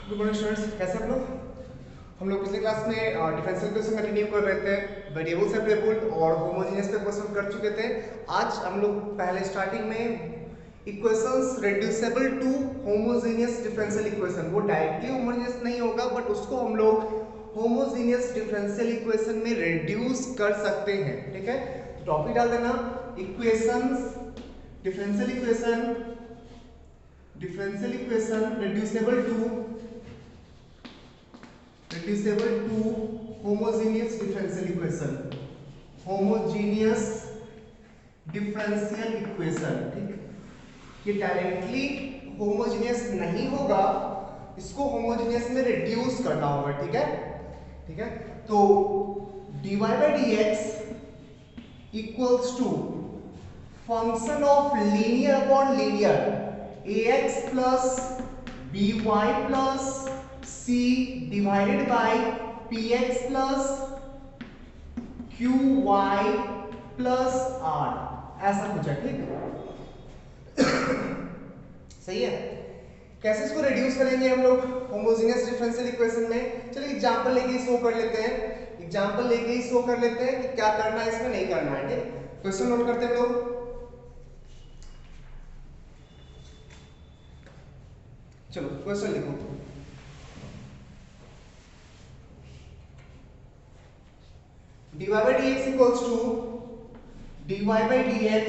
Good morning students, कैसे आप लोग? हम लोग पिछले क्लास में डिफरेंशियल इक्वेशन कंटिन्यू कर रहे थे, वेरिएबल सेपरेबल और होमोजेनियस पे क्वेश्चन कर चुके थे। आज हम लोग पहले स्टार्टिंग में equations reducible to homogeneous differential equation, वो डायरेक्टली होमोजेनियस नहीं होगा बट उसको हम लोग होमोजेनियस डिफरेंशियल इक्वेशन में रिड्यूस कर सकते हैं। ठीक है, टॉपिक डाल देना equations differential equation reducible to homogeneous differential equation। ठीक, ये डायरेक्टली होमोजेनियस नहीं होगा, इसको होमोजेनियस में रिड्यूस करना होगा। ठीक है, ठीक है, तो dy by dx equals to function of linear upon linear ax plus by plus c divided by px plus qy plus r, ऐसा कुछ है। ठीक सही है। कैसे इसको रिड्यूस करेंगे हम लोग होमोजेनियस डिफरेंशियल इक्वेशन में? चलिए एग्जांपल लेके ही शो कर लेते हैं कि क्या करना है, इसमें नहीं करना है। ठीक, क्वेश्चन नोट करते हैं लोग। चलो क्वेश्चन लिखो। dy by dx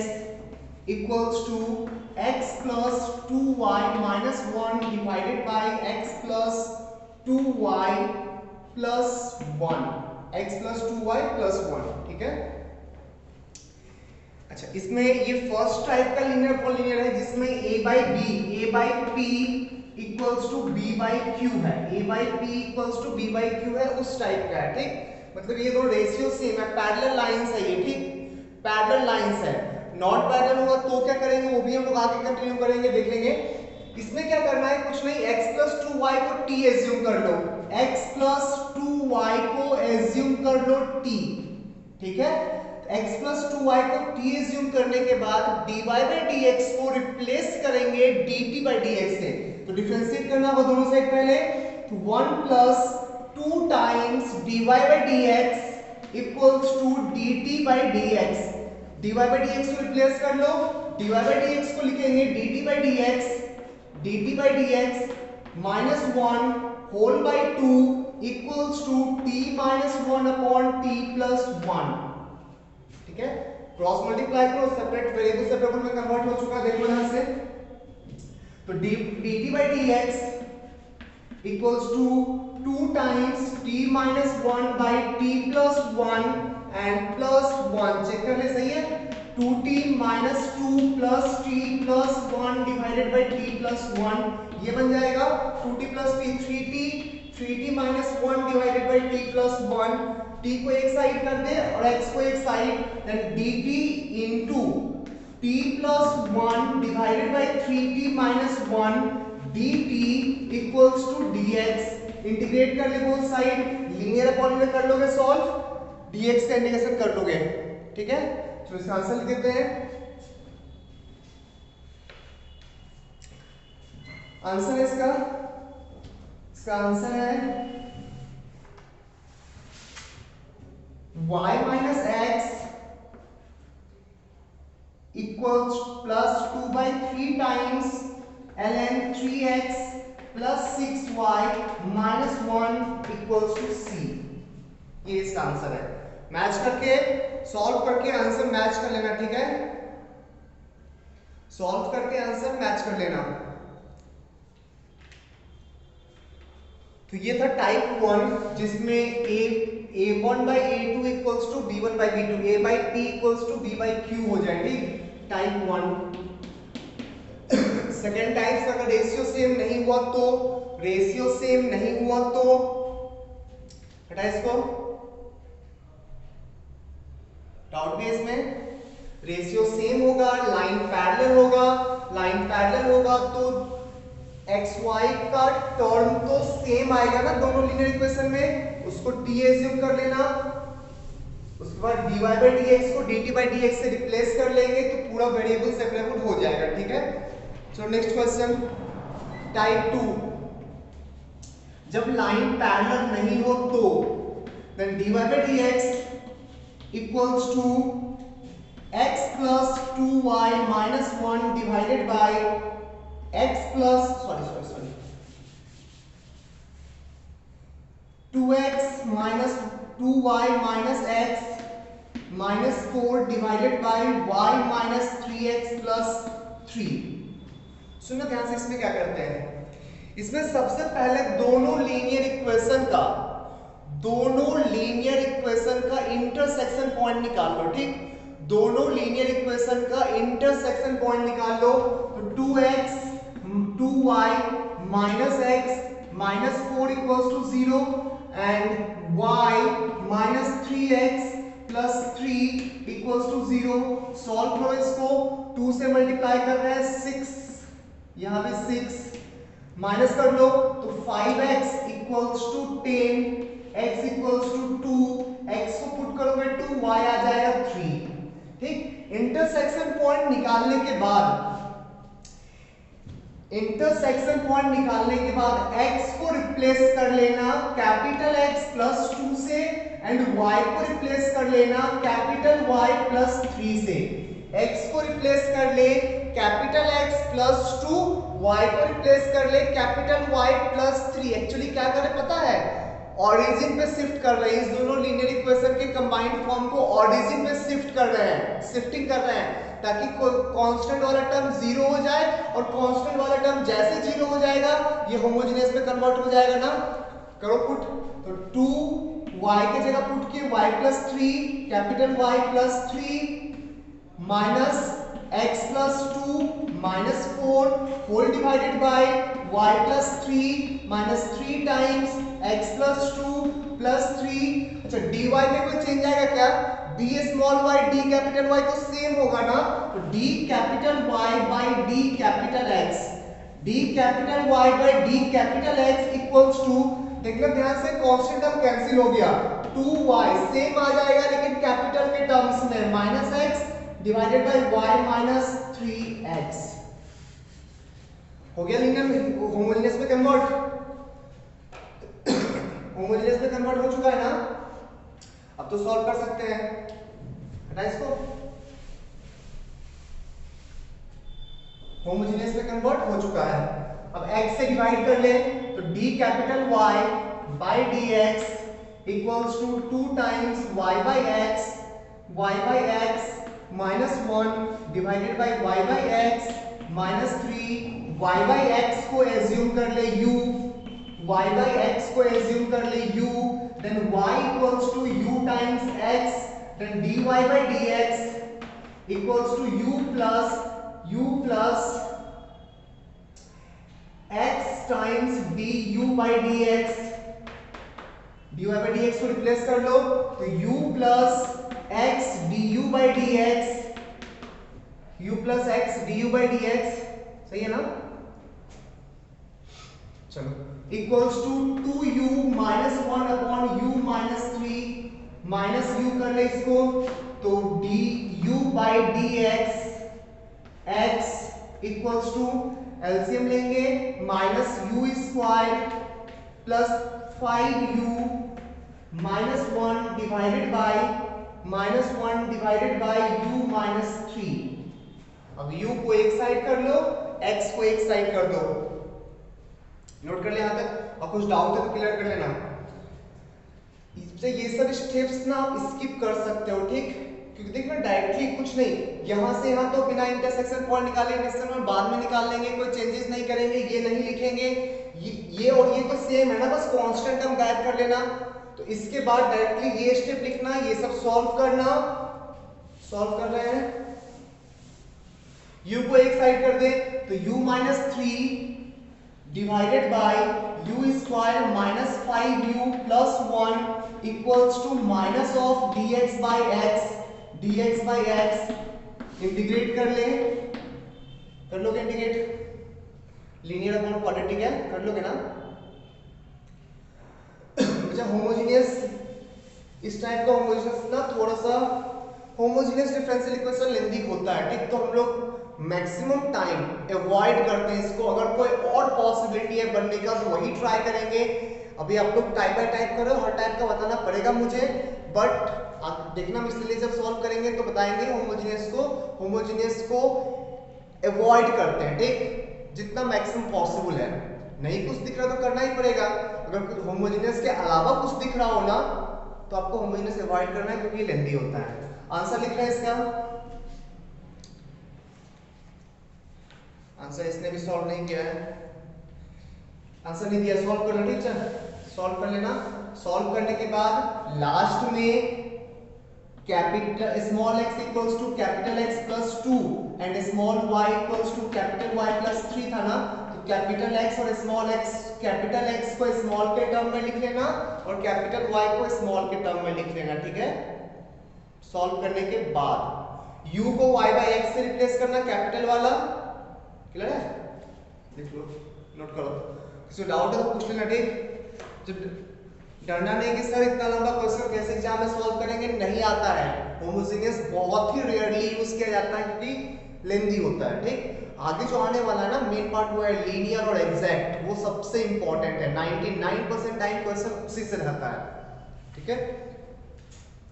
equals to x plus 2y minus 1 divided by x plus 2y plus 1, x plus 2y plus 1। ठीक है, अच्छा, इसमें ये फर्स्ट टाइप का लीनियर अपॉन लीनियर है जिसमें a by p equals to b by q है, उस टाइप का है। ठीक, मतलब ये दोनों रेशियो सेम है, पैरेलल लाइंस है ये। ठीक, पैरेलल लाइंस है। नॉट पैरेलल होगा तो क्या करेंगे, वो भी हम लोग आगे कंटिन्यू करेंगे, देख लेंगे। इसमें क्या करना है, कुछ नहीं, x plus 2y को t एज्यूम कर लो, t। ठीक है, x plus 2y को t एज्यूम करने के बाद dy by dx को रिप्लेस करेंगे dt by dx से। तो डिफरेंशिएट करना होगा दोनों साइड पहले, तो 1 plus 2 times dy by dx equals to dt by dx। dy by dx को रिप्लेस कर लो, dy by dx को लिखेंगे dt by dx minus 1 whole by 2 equals to t minus 1 upon t plus 1। ठीक है, cross multiply करो, separate variable separable में convert हो चुका है, देखो यहां से। तो dt by dx equals to 2 times t minus 1 by t plus 1 and plus 1, check कर ले, सही है। 2t minus 2 plus t plus 1 divided by t plus 1, ये बन जाएगा 2t plus t 3t minus 1 divided by t plus 1। t को एक side कर दे और x को एक side, then dt into t plus 1 divided by 3t minus 1 dt equals to dx। Integrate कर ले both side, linear upon linear कर लोगे सॉल्व, dx का इंटीग्रेशन कर लोगे। ठीक है, तो इसका आंसर लिख देते हैं। आंसर इसका आंसर है y minus x equals plus 2 by 3 times ln 3x plus 6y minus 1 equals to c। ये इसका आंसर है। मैच करके सॉल्व करके आंसर मैच कर लेना। ठीक है, सॉल्व करके आंसर मैच कर लेना। तो ये था टाइप 1 जिसमें a1 by a2 equals to b1 by b2, a by p equals to b by q हो जाए। ठीक, टाइप 1। सेकेंड टाइप का अगर रेशियो सेम नहीं हुआ तो हटा इसको, डाउट भी इसमें। रेशियो सेम होगा, लाइन पैरेलल होगा तो xy का टर्म तो सेम आएगा ना दोनों लीनियर इक्वेशन में, उसको t एज्यूम कर लेना। उसके बाद dy by dx को dt by dx से रिप्लेस कर लेंगे तो पूरा वेरिएबल सेपरेबल हो जाएगा। ठीक है, चलो नेक्स्ट क्वेश्चन टाइप 2। जब लाइन पैरेलल नहीं हो तो then dy by dx equals to x plus 2y minus 1 divided by x plus 2x minus 2y minus x minus 4 divided by y minus 3x plus 3। सुनो ध्यान से, इसमें क्या करते हैं, इसमें सबसे पहले दोनों लीनियर इक्वेशन का इंटरसेक्शन पॉइंट निकाल लो। ठीक, दोनों लीनियर इक्वेशन का इंटरसेक्शन पॉइंट निकाल लो। तो 2x 2y minus x minus 4 equals to 0 and y minus 3x plus 3 equals to 0। Solve करो इसको, 2 से मल्टीप्लाई कर रहे हैं 6, यहाँ पे 6 माइनस कर लो तो 5x equals to 10, x equals to 2, x को पुट करोगे 2, y आ जाएगा 3। ठीक, इंटरसेक्शन पॉइंट निकालने के बाद x को रिप्लेस कर लेना कैपिटल X प्लस 2 से एंड y को रिप्लेस कर लेना कैपिटल Y प्लस 3 से। x को रिप्लेस कर ले कैपिटल X प्लस 2, y को रिप्लेस कर ले कैपिटल Y प्लस 3। एक्चुअली क्या कर रहे पता है, ऑरिजिन पे शिफ्ट कर रहे हैं, इस दोनों लीनियर इक्वेशन के कंबाइंड फॉर्म को ऑरिजिन पे शिफ्ट कर रहे हैं, शिफ्टिंग कर रहे हैं ताकि कांस्टेंट वाला टर्म 0 हो जाए और कांस्टेंट वाला टर्म जैसे 0 हो जाएगा ये होमोजेनियस में कन्वर्ट हो जाएगा ना। करो पुट, तो 2 y की जगह पुट किए y plus 3 capital Y plus 3 minus x plus 2 minus 4 whole divided by y plus 3 minus 3 times x plus 2 plus 3। अच्छा dy में कोई चेंज आएगा क्या, d small y d capital Y तो सेम होगा ना, तो d capital Y by d capital X, d capital Y by d capital X equals to, देखना ध्यान से कांस्टेंट टर्म कैंसिल हो गया, 2y सेम आ जाएगा लेकिन कैपिटल के टर्म्स में minus x divided by y minus 3x। हो गया लीनियर होमोजेनियस में कन्वर्ट, होमोजेनियस में कन्वर्ट हो चुका है ना। अब तो सॉल्व कर सकते हैं, हटा इसको, होमोजेनियस में कन्वर्ट हो चुका है। अब x से डिवाइड कर ले तो d capital Y by dx equals to 2 times y by x minus 1 divided by y by x minus 3, y by x को एज्यूम कर ले u, y बाय x को एज्यूम कर ले u, then y equals to u times x, then dy by dx equals to u plus x times du by dx, dy by dx को replace कर लो तो u plus x du by dx, u plus x du by dx, सही है ना। चलो equals to 2u minus 1 upon u minus 3 minus u कर ले इसको तो du by dx x equals to LCM लेंगे minus u square plus 5u minus 1 divided by minus 1 divided by u minus 3। अब u को एक साइड कर लो, x को एक साइड कर दो, नोट कर ले यहां तक, और कुछ डाउट है तो क्लियर कर लेना। इससे ये सब स्टेप्स ना आप स्किप कर सकते हो, ठीक, क्योंकि देखना डायरेक्टली कुछ नहीं, यहां से यहां तो बिना इंटरसेक्शन पॉइंट निकाले इंटरसेक्शन में बाद में निकाल लेंगे, कोई चेंजेस नहीं करेंगे, ये नहीं लिखेंगे, ये और ये तो सेम है ना, बस कांस्टेंट टर्म गायब कर लेना। तो इसके बाद डायरेक्टली ये स्टेप लिखना, ये सब सॉल्व करना, सॉल्व कर रहे हैं, u को एक साइड कर दे तो u minus 3 divided by u square minus 5u plus 1 equals to minus of dx by x, integrate कर ले, कर लोगे इंटीग्रेट, लीनियर अपॉन क्वाड्रेटिक है, कर लोगे ना। अच्छा होमोजेनियस, इस टाइप का होमोजेनियस ना थोड़ा सा होमोजेनियस डिफरेंशियल इक्वेशन लेंदी होता है, ठीक, तो हम लोग मैक्सिमम टाइम अवॉइड करते हैं इसको। अगर कोई और पॉसिबिलिटी है बनने का तो वही ट्राई करेंगे। अभी आप लोग टाइप बाय टाइप करो, हर टाइप का बताना पड़ेगा मुझे, बट आप देखना हम इसलिए जब सॉल्व करेंगे तो बताएंगे होमोजेनियस को अवॉइड करते हैं, ठीक, जितना मैक्सिमम पॉसिबल है। नहीं कुछ दिख रहा तो करना ही पड़ेगा। अगर कुछ होमोजेनियस के अलावा कुछ दिख रहा हो ना तो आपको होमोजेनियस अवॉइड करना है क्योंकि लेंथी होता है। आंसर लिख रहे हैं इसका, आंसर इसने भी सॉल्व नहीं किया है, आंसर नहीं दिया, सॉल्व कर लो, ठीक है, सॉल्व कर लेना। सॉल्व करने के बाद लास्ट में capital small x equals to capital X plus 2 and small y equals to capital Y plus 3 था ना, तो कैपिटल X और स्मॉल x, कैपिटल X को स्मॉल के टर्म में लिख लेना और कैपिटल Y को स्मॉल के टर्म में लिख लेना, ठीक है। सॉल्व करने के बाद u को y बाय x से रिप्लेस करना, कैपिटल वाला, क्लियर है, लिख लो, नोट करो, किसी को डाउट है तो पूछ लेना, ठीक। जब डरना नहीं कि सर इतना लंबा क्वेश्चन कैसे एग्जाम में सॉल्व करेंगे, नहीं आता है। होमोजेनियस बहुत ही रेयरली यूज किया जाता है क्योंकि लेंथी होता है, ठीक। आगे जो आने वाला है ना मेन पार्ट वो है लीनियर और एग्जैक्ट, वो सबसे इंपॉर्टेंट है। 99% टाइम क्वेश्चन उसी से रहता है, ठीक है।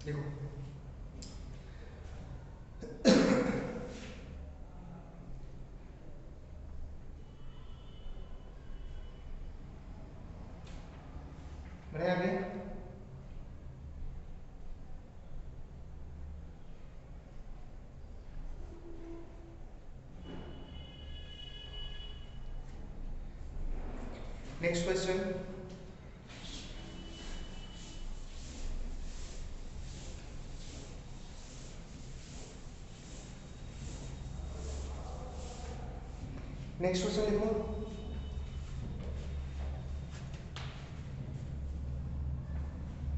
देखो बढ़िया आगे, नेक्स्ट क्वेश्चन। नेक्स्ट क्वेश्चन लिखो,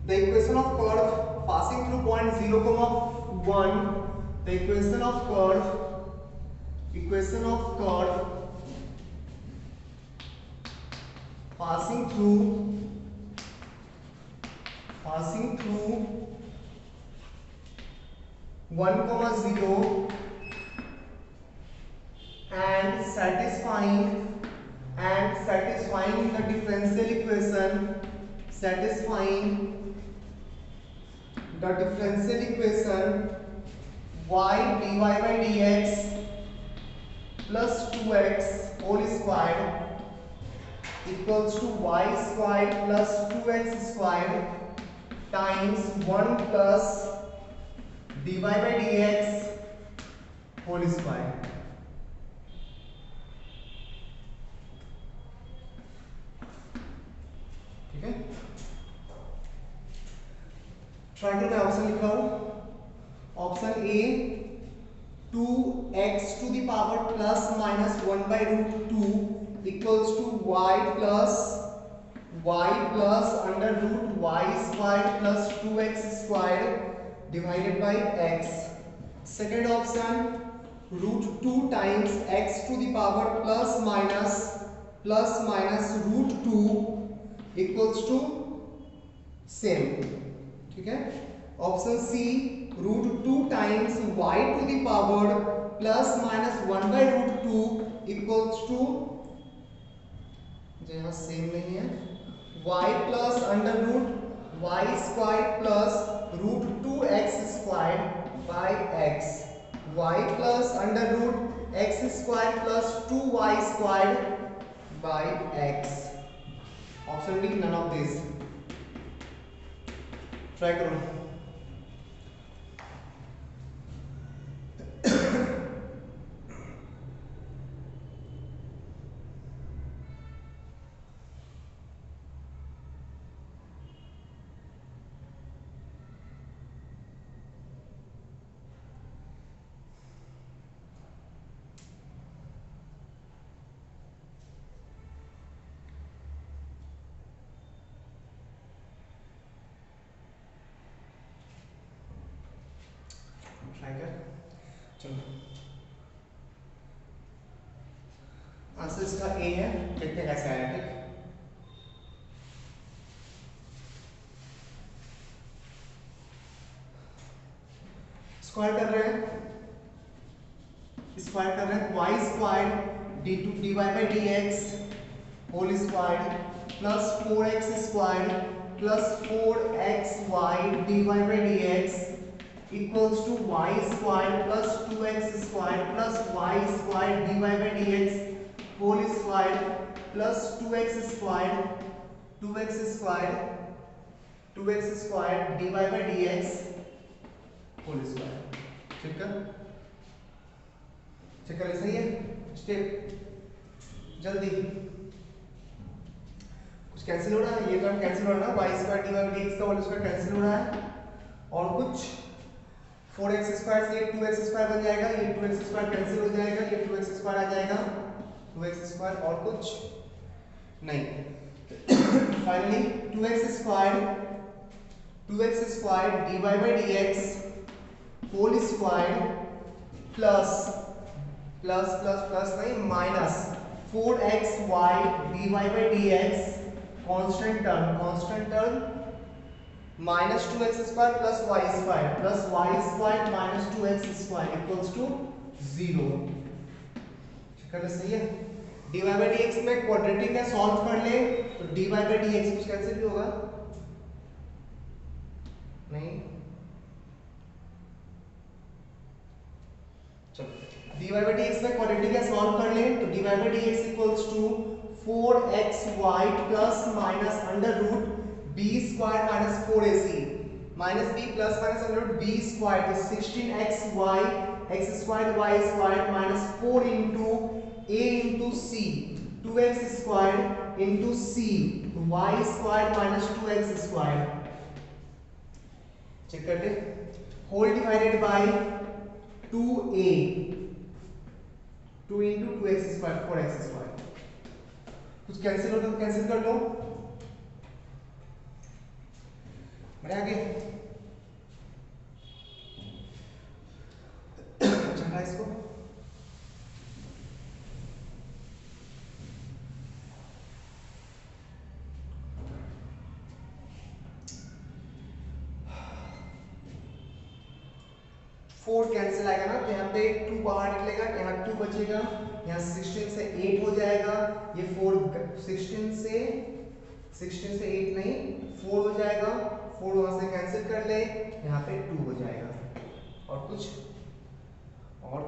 the equation of curve passing through point 0, 1, the equation of curve passing through 1, 0 and satisfying the differential equation, y dy by dx plus 2x whole squared equals to y squared plus 2x squared times 1 plus dy by dx whole squared। ठीक है, triangle में option लिख रहा हूं। Option A 2x to the power plus minus 1 by root 2 equals to y plus under root y square plus 2x square divided by x। Second option root 2 times x to the power plus minus root 2 equals to same, ठीक है। Option C root 2 times y to the power plus minus 1 by root 2 equals to, यहाँ same नहीं है, y plus under root y square plus root 2x square by x, y plus under root x square plus 2y square by x। Option D none of this. Try करो, चलो answer इसका ए है, देखते हैं कैसे आया, ठीक। स्क्वायर कर रहे हैं, स्क्वायर कर रहे हैं, y square dy by dx whole square plus 4x square plus 4xy dy by dx equals to y square plus 2x square plus y square dy by dx whole square plus 2x square dy by dx whole square. ठीक है, check करें, सही है। Step जल्दी, कुछ cancel हो रहा है, ये टर्म कैंसिल हो रहा है ना, y square dy by dx का होल स्क्वायर कैंसिल हो रहा है, और कुछ 4x स्क्वायर से 2x स्क्वायर बन जाएगा, ये 2x स्क्वायर कैंसिल हो जाएगा, ये 2x स्क्वायर आ जाएगा, 2x स्क्वायर और कुछ नहीं। Finally 2x square dy by dx whole square plus plus plus plus नहीं minus 4xy dy by dx constant term minus 2x square plus y square minus 2x square equals to 0। कर सही है। dy by dx में quadratic है, solve कर ले तो dy by dx कुछ कैंसिल भी होगा नहीं, चलो dy बाई dx में क्वाड्रेटिक है, सॉल्व कर ले तो dy by dx equals to 4xy plus minus under root b square minus 4ac minus b plus minus under root b square तो 16xy x square y square minus 4 into a into c 2x square into c y square minus 2x square, check कर ले, whole divided by 2a 2 into 2x square 4x square, कुछ cancel हो तो cancel कर लो। बढ़े आगे चला इसको, फोर कैंसिल आएगा ना तो यहाँ पे 2 बाहर निकलेगा, यहाँ 2 बचेगा, यहाँ 16 से 8 हो जाएगा, ये 16 से 8 नहीं 4 हो जाएगा, 4 वहां से कैंसिल कर ले, यहाँ पे 2 हो जाएगा, और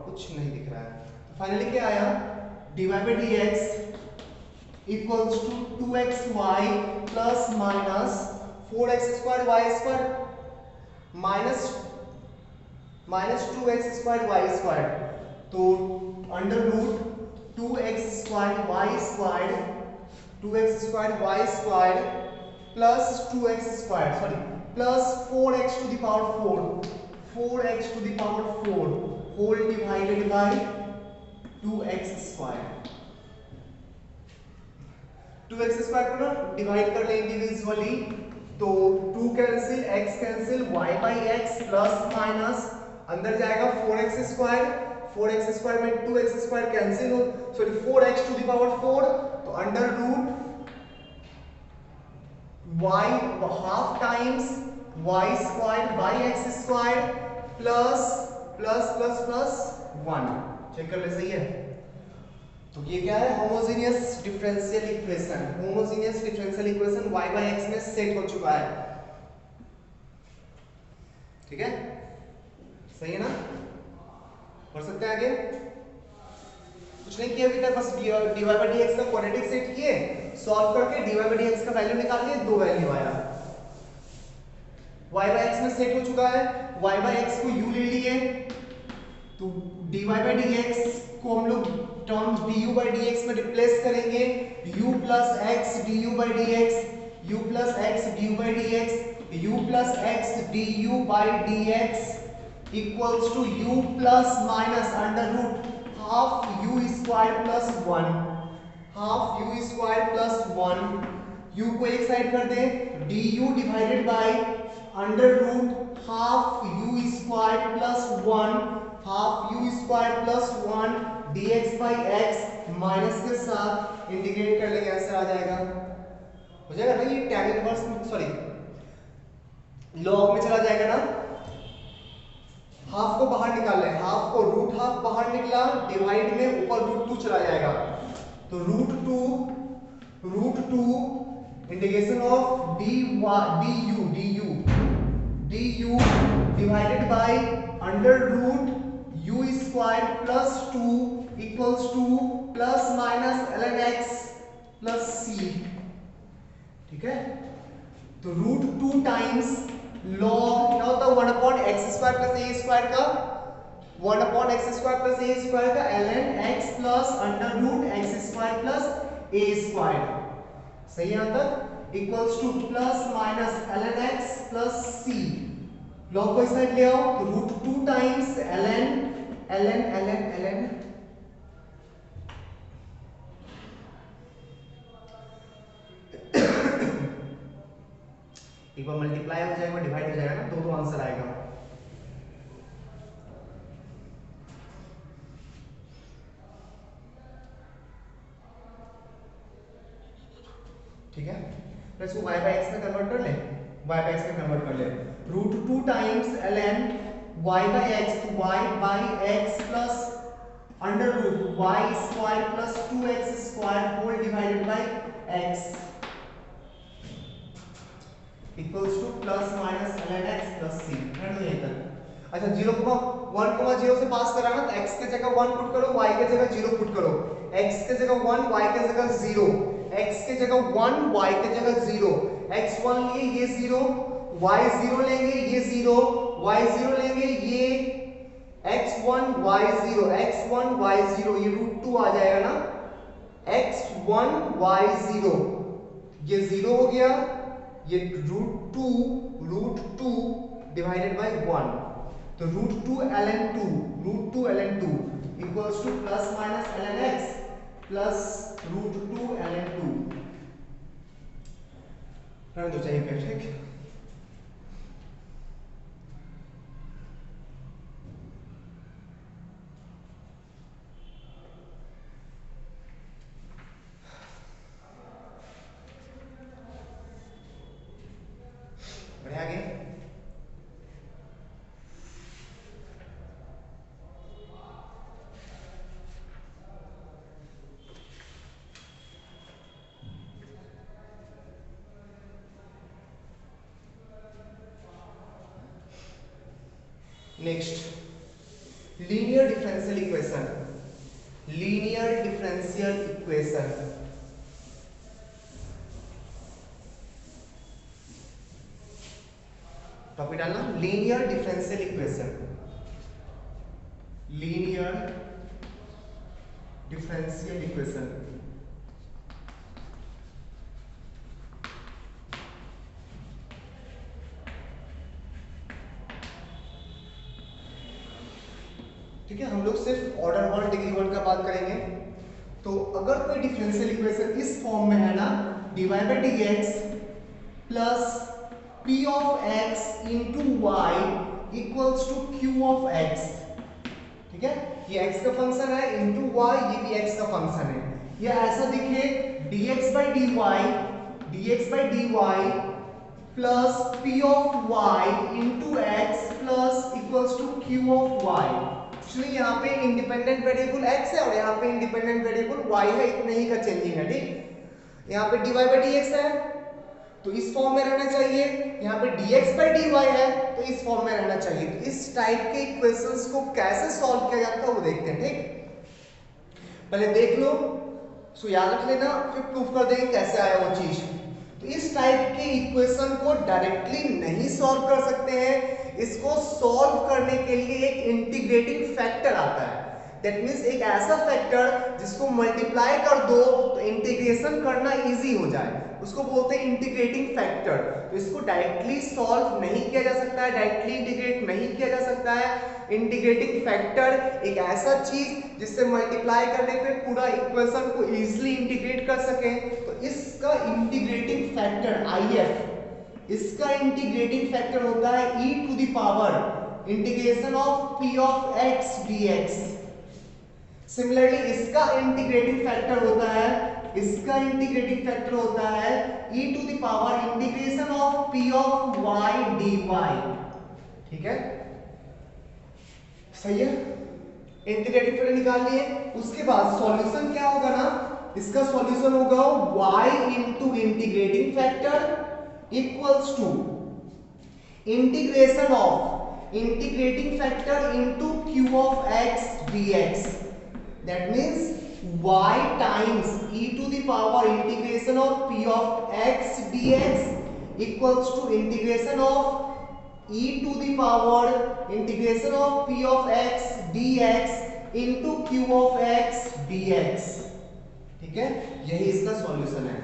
कुछ नहीं दिख रहा है। तो फाइनली क्या आया, dy by dx equals to 2xy plus minus 4x square y square minus 2x square y square, तो under root 2x square y square plus 2x square sorry plus 4x to the power 4 whole divided by 2x square. 2x square को ना divide कर ले individually तो 2 cancel x cancel y by x plus minus अंदर जाएगा 4x square में 2x square cancel हो sorry 4x to the power 4 तो under root y half times y square by x square plus plus plus plus 1, check कर ले, सही है। तो ये क्या है, homogeneous differential equation y by x में सेट हो चुका है, ठीक है, सही है ना, पढ़ सकते हैं आगे, कुछ नहीं किया अभी तक, बस dy बाई dx का क्वाड्रेटिक सेट किए, सॉल्व करके dy बाई dx का वैल्यू निकाल लिए, 2 वैल्यू आया, y बाई x में सेट हो चुका है, y बाई x को u ले लिए तो dy बाई dx को हम लोग टर्म du बाई dx में रिप्लेस करेंगे, u plus x du by dx u plus x du by dx u plus x du by dx equals to u plus minus under root half u square plus 1 u को एक side कर दे, du divided by under root half u square plus 1 dx by x minus के साथ integrate कर लेंगे, answer आ जाएगा, हो जाएगा ना, ये tan इनवर्स सॉरी लॉग में चला जाएगा ना, हाफ को बाहर निकाल रहे हैं, हाफ को रूट हाफ बाहर निकला, डिवाइड में ऊपर रूट 2 चला जाएगा, तो root to integration of du divided by under root u square plus 2 equals to plus minus ln x plus c। ठीक है, तो रूट 2 टाइम्स लॉग क्या होता है 1 upon x square plus a square का 1 upon x square plus a square का ln x plus under root x square plus a square. सही है यहां तक, equals to plus minus ln x plus c। Log को इस side ले आओ, तो रूट 2 टाइम्स ln एक बार मल्टीप्लाई हो जाएगा डिवाइड हो जाएगा ना, दो आंसर आएगा। ठीक है, तो इसको y बाय x में कन्वर्ट कर ले, y बाय x में कन्वर्ट कर ले, root 2 times ln y by x, तो y by x plus under root y square plus 2x square whole divided by x equals to plus minus ln x plus c। अच्छा 0,1,0 से पास करा ना, तो x के जगह 1 पुट करो, y के जगह 0 पुट करो, x के जगह 1 y के जगह 0, x के जगह 1 y के जगह 0, x1 लिए ये 0, y0 लेंगे ये 0, y0 लेंगे ये x1 y0, x1 y0, ये रूट 2 आ जाएगा ना, x1 y0 ये 0 हो गया, ये रूट 2 डिवाइडेड बाय 1, तो root 2 ln 2 equals to plus minus ln x plus root 2 ln 2। रहने दो चाहिए फिर, ठीक। बढ़िया आगे, next linear differential equation. Linear differential equation topic डालना, linear differential equation, linear differential equation. ठीक है, हम लोग सिर्फ ऑर्डर 1 डिग्री 1 का बात करेंगे। तो अगर कोई डिफरेंशियल इक्वेशन इस फॉर्म में है ना, dy by d x plus p of x into y equals to q of x। ठीक है, ये x का फंक्शन है इंटू y, ये भी x का फंक्शन है। ये ऐसा दिखे dx by dy plus p of y into x plus equals to q of y। Actually यहाँ पे इंडिपेंडेंट वेरिएबल x है और यहाँ पे इंडिपेंडेंट वेरिएबल y है, इतने ही का चेंजिंग है। ठीक, यहाँ पे dy बाई dx है तो इस फॉर्म में रहना चाहिए, यहाँ पे dx बाई dy है तो इस फॉर्म में रहना चाहिए। तो इस टाइप के इक्वेशंस को कैसे सॉल्व किया जाता है वो देखते हैं। ठीक, पहले देख लो, सो याद रख लेना, फिर प्रूफ कर देंगे कैसे आया वो चीज। तो इस टाइप के इक्वेशन को डायरेक्टली नहीं सॉल्व कर सकते हैं, इसको सॉल्व करने के लिए एक इंटीग्रेटिंग फैक्टर आता है। दैट मींस एक ऐसा फैक्टर जिसको मल्टीप्लाई कर दो तो इंटीग्रेशन करना इजी हो जाए, उसको बोलते हैं इंटीग्रेटिंग फैक्टर। तो इसको डायरेक्टली सॉल्व नहीं किया जा सकता है, डायरेक्टली इंटीग्रेट नहीं किया जा सकता है। इंटीग्रेटिंग फैक्टर एक ऐसा चीज जिससे मल्टीप्लाई करने पे पूरा इक्वेशन को इजीली इंटीग्रेट कर सके। तो इसका इंटीग्रेटिंग फैक्टर IF, इसका इंटीग्रेटिंग फैक्टर होता है e to the power integration of p of x dx। Similarly इसका इंटीग्रेटिंग फैक्टर होता है e to the power integration of p of y dy। ठीक है, सही है, इंटीग्रेटिंग फैक्टर निकाल लिए। उसके बाद सॉल्यूशन क्या होगा ना, इसका सॉल्यूशन होगा y into integrating factor equals to integration of integrating factor into q of x dx, that means y times e to the power integration of p of x dx equals to integration of e to the power integration of p of x dx into q of x dx, ठीक है, यही इसका solution है।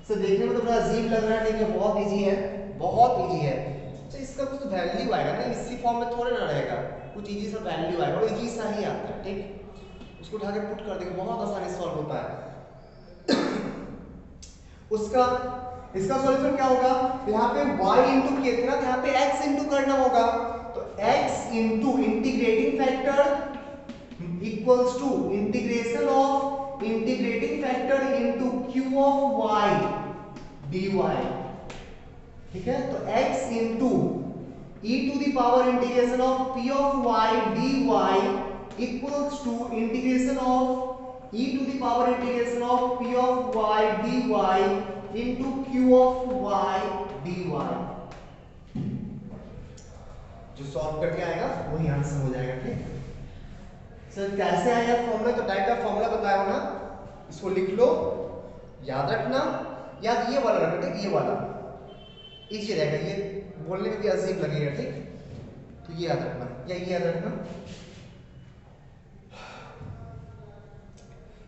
Sir देखने में तो बड़ा अजीब लग रहा है, ठीक है, बहुत इजी है, बहुत इजी है। अच्छा इसका कुछ तो वैल्यू आएगा ना, इसी फॉर्म में थोड़े ना रहेगा, कुछ इजी सा वैल्यू आएगा और इजी सा ही आता है, ठीक, उसको उठा के पुट कर देंगे, बहुत आसानी से सॉल्व होता है। उसका इसका सॉल्यूशन क्या होगा, तो यहाँ पे y इंटू कितना, तो यहाँ पे x इंटू करना होगा, तो x into integrating factor equals to integration of integrating factor into q of y dy, ठीक है, तो x into e to the power integration of p of y dy equals to integration of e to the power integration of p of y dy into q of y dy, जो solve करके आएगा वही answer हो जाएगा, ठीक। Sir कैसे आएगा formula, तो टाइप का फॉर्मूला बताया हो ना, इसको लिख लो, याद रखना, याद ये वाला रखना, ठीक, ये वाला इजी रहेगा, ये बोलने में भी अजीब लगेगा, ठीक, तो ये याद रखना, या ये याद रखना,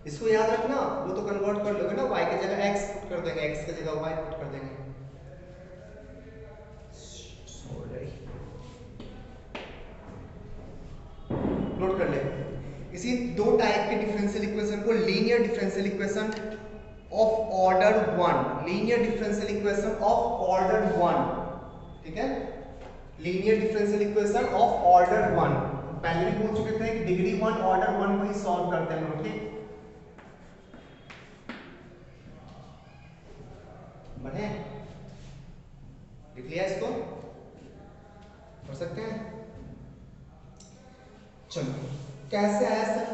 इसको याद रखना, वो तो कन्वर्ट कर लोगे ना, y की जगह x पुट कर देंगे, x की जगह y पुट कर देंगे, नोट कर ले। इसी दो टाइप के डिफरेंशियल इक्वेशन को linear differential equation of order 1, linear differential equation of order 1, ठीक है, linear differential equation of order 1, पहले भी बोल चुके थे कि डिग्री 1 ऑर्डर 1 को ही सॉल्व करते हैं हम, ठीक, बढ़े, लिख लिया इसको, पढ़ सकते हैं। चलो कैसे आया सर,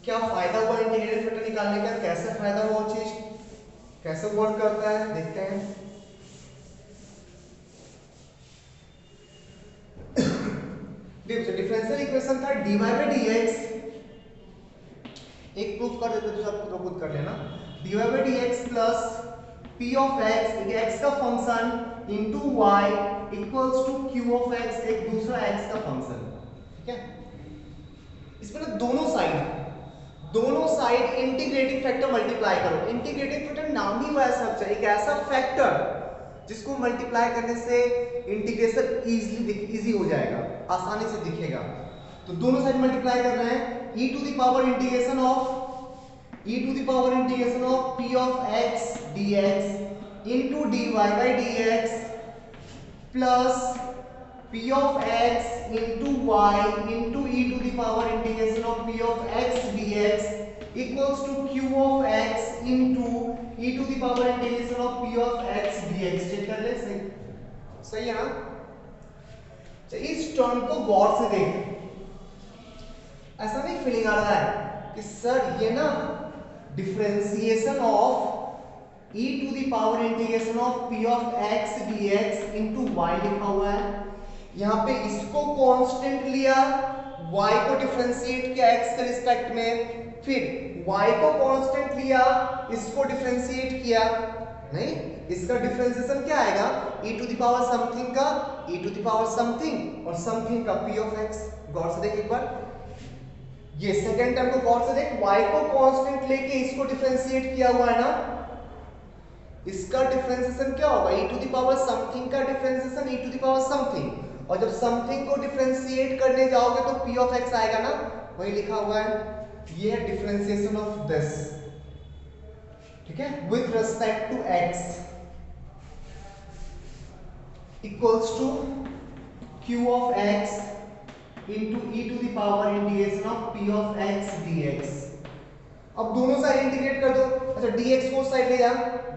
क्या फायदा हुआ इंटीग्रेटेड फैक्टर निकालने का, कैसे फायदा हुआ वो चीज, कैसे वर्क करता है देखते हैं। डिफरेंशियल इक्वेशन था dy by dx, एक प्रूफ कर देते तो सब खुद कर लेना, dy by dx plus p of x, x का function into y equals to q of x, एक दूसरा x का फंक्शन, ठीक है। इसमें ना दोनों साइड इंटीग्रेटिंग फैक्टर मल्टीप्लाई करो, इंटीग्रेटिंग फैक्टर नाम ही वैसा है, एक ऐसा फैक्टर जिसको मल्टीप्लाई करने से इंटीग्रेशन इजी हो जाएगा, आसानी से दिखेगा, तो दोनों साइड मल्टीप्लाई कर रहे हैं, e to the power integration of p of x dx into dy by dx plus p of x into y into e to the power integration of p of x dx equals to q of x into e to the power integration of p of x dx, check कर ले, सही है ना। इस term को गौर से देख, ऐसा नहीं फीलिंग आ रहा है कि सर ये ना differentiation of e to the power integration of p of x dx into y लिखा हुआ है, यहाँ पे इसको कांस्टेंट लिया, y को डिफरेंशिएट किया x के रिस्पेक्ट में, फिर y को कांस्टेंट लिया, इसको डिफरेंशिएट किया, नहीं, इसका डिफरेंशिएशन क्या आएगा, e to the power something का e to the power something और समथिंग का p ऑफ x, गौर से देख एक बार, ये सेकंड टर्म को गौर से देख, y को कांस्टेंट लेके इसको डिफरेंशिएट किया हुआ है ना, इसका डिफरेंशिएशन क्या होगा, e to the power something का differentiation e to the power something, और जब समथिंग को डिफरेंशिएट करने जाओगे तो p ऑफ x आएगा ना, वही लिखा हुआ है, ये है डिफरेंशिएशन ऑफ दिस, ठीक है, with respect to x equals to q of x into e to the power integration of p of x dx। अब दोनों साइड इंटीग्रेट कर दो, अच्छा dx को उस साइड ले जा,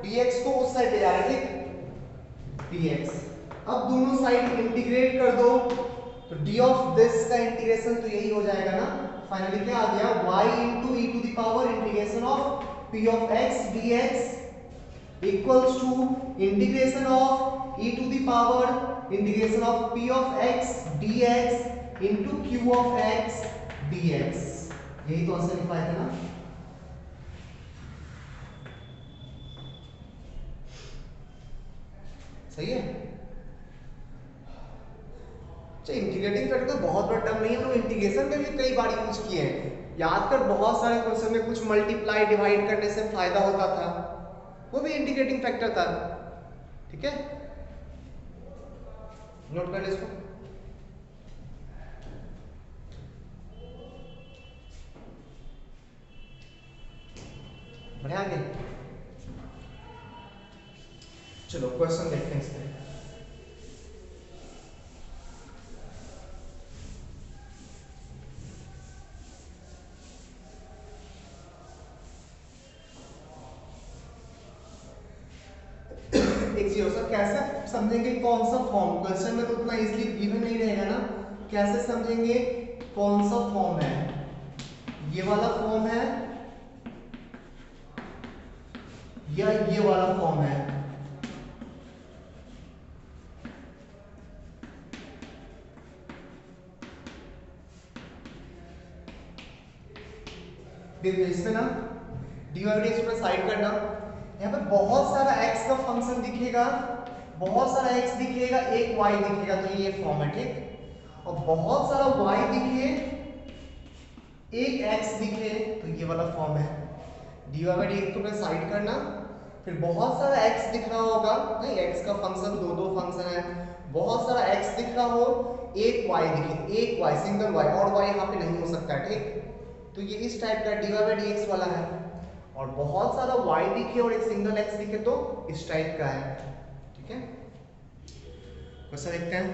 dx को उस साइड ले जा रहा है, ठीक, dx, अब दोनों साइड इंटीग्रेट कर दो, तो डी ऑफ दिस का इंटीग्रेशन तो यही हो जाएगा ना, फाइनली क्या आ गया y into e to the power integration of p of x dx equals to integration of e to the power integration of p of x dx into q of x dx। यही तो answer लिखा है ना। सही है। Integrating factor तो बहुत बड़ा टर्म नहीं है, तो इंटीग्रेशन में भी कई बार यूज किए हैं। याद कर बहुत सारे क्वेश्चन में कुछ मल्टीप्लाई डिवाइड करने से फायदा होता था, वो भी इंटीग्रेटिंग फैक्टर था। ठीक है, नोट कर ले इसको। बढ़िया आगे चलो क्वेश्चन देखते हैं इसमें। एक चीज सर कैसे समझेंगे कौन सा फॉर्म, क्वेश्चन में तो उतना इजीली गिवन नहीं रहेगा ना, कैसे समझेंगे कौन सा फॉर्म है, ये वाला फॉर्म है या ये वाला फॉर्म है। इसमें ना डी में साइड करना, यहाँ पे बहुत सारा x का फंक्शन दिखेगा, बहुत सारा x दिखेगा, एक y दिखेगा, तो ये फॉर्म है। ठीक, और बहुत सारा y दिखे, एक x दिखे, तो ये वाला फॉर्म है। dy/dx को साइड करना, फिर बहुत सारा x दिख रहा होगा, नहीं x का फंक्शन दो फंक्शन है, बहुत सारा x दिख रहा हो, एक y दिखे, एक y सिंगल y, और y यहाँ पे नहीं हो सकता है। ठीक, तो ये इस टाइप का dy/dx वाला है, और बहुत सारा y दिखे और एक सिंगल x दिखे तो इस टाइप का है। ठीक है, क्वेश्चन देखते हैं।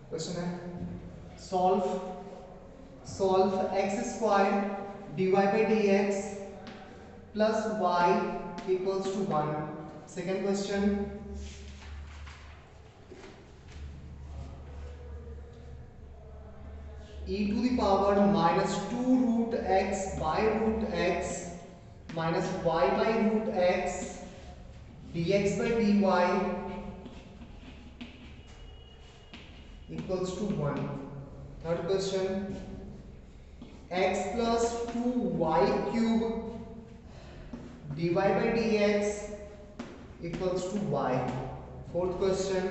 क्वेश्चन है solve x square dy/dx plus y equals to 1। Second question, e to the power -2 root x by root x minus y by root x dx by dy equals to 1। Third question, x plus 2y cube dy by dx equals to y। Fourth question,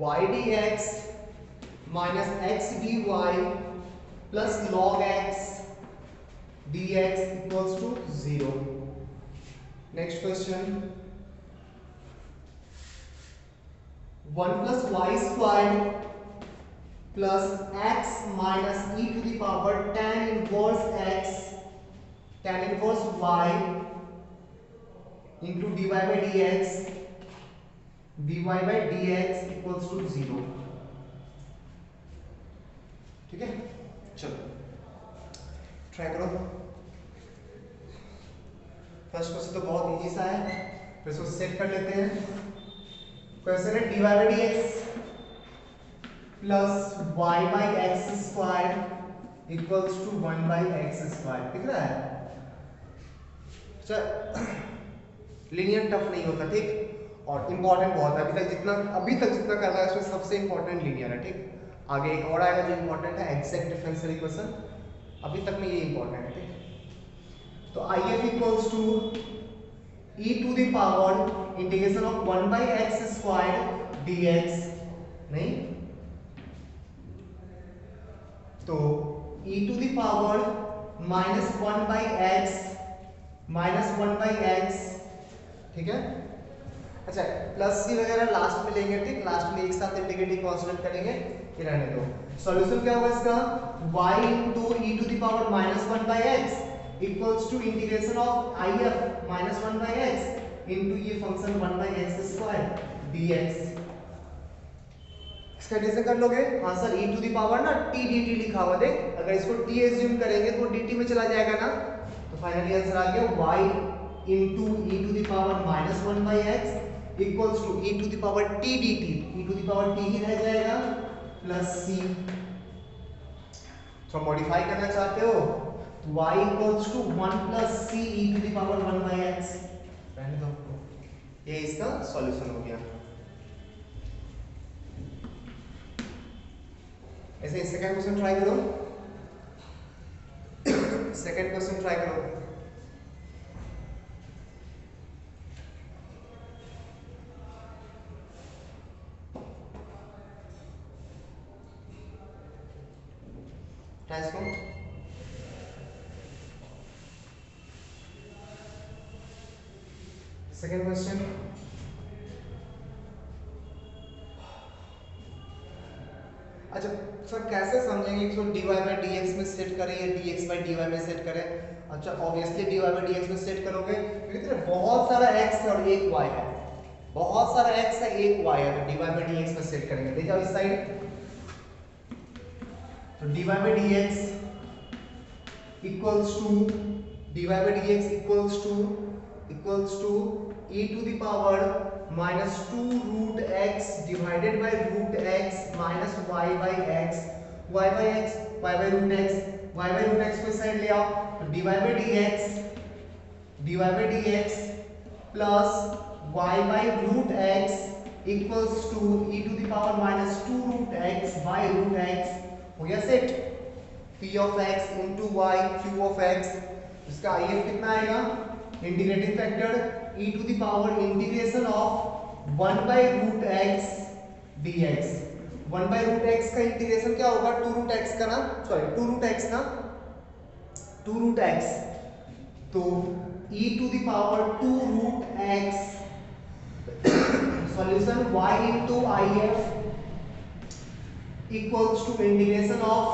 y dx minus x dy plus log x dx equals to 0। Next question, 1 plus y squared plus x minus e to the power tan inverse x tan inverse y into dy by dx equals to 0। ठीक है, चलो try करो। First question तो बहुत easy सा है, फिर इसको सेट कर लेते हैं। क्वेश्चन है dy by dx plus y by x square equals to 1 by x square. दिख रहा है? लीनियर टफ नहीं होता, ठीक, और इंपॉर्टेंट बहुत है। अभी तक जितना कर रहा है उसमें सबसे इंपॉर्टेंट लीनियर है। ठीक, आगे एक और आएगा जो इंपॉर्टेंट है, एग्जैक्ट डिफरेंशियल इक्वेशन। अभी तक में ये इंपॉर्टेंट है। ठीक, तो IF equals to e to the power integration of 1 by x square dx, नहीं तो e to the power minus 1 by x minus 1 by x। ठीक है, अच्छा प्लस सी वगैरह लास्ट में लेंगे। ठीक, लास्ट में एक साथ इंटीग्रेटिंग कांस्टेंट करेंगे, ये रहने दो। सॉल्यूशन क्या होगा इसका, y into e to the power minus 1 by x equals to integration of IF minus 1 by x into ये function 1 by x square. dx। इसका कैसे कर लोगे? हाँ sir, e to the power ना t dt लिखा हुआ, देख अगर इसको t एज्यूम करेंगे तो dt में चला जाएगा ना, तो फाइनली आंसर आ गया y into e to the power minus 1 by x equals to e to the power t dt, e to the power t ही रह जाएगा प्लस c। तो मॉडिफाई करना चाहते हो तो y equals to 1 plus c e to the power 1 by x, रहने दो, ये इसका सॉल्यूशन हो गया। ऐसे सेकंड क्वेश्चन ट्राई करो, सेकंड क्वेश्चन ट्राई करो। ट्राई इसको। सेकंड क्वेश्चन, अच्छा सर कैसे समझेंगे कि dy बाई dx में सेट करें या dx बाई dy में सेट करें? अच्छा ऑब्वियसली dy बाई dx में सेट करोगे क्योंकि बहुत सारा x है और एक y है, बहुत सारा x है एक y है, तो dy बाई dx में सेट करेंगे। ले जाओ इस साइड, तो dy by dx equals to dy by dx equals to e to the power minus 2 root x divided by root x minus y by x, y by root x को side ले आओ, तो dy by dx plus y by root x equals to e to the power minus 2 root x by root x। हो गया set, p of x into y q of x, इसका if कितना आएगा? Integrating factor e to the power integration of 1 by root x dx। 1 by root x का integration क्या होगा? 2 root x का ना, सॉरी 2 रूट x ना, 2 root x, तो e to the power 2 root x solution y into if equals to integration of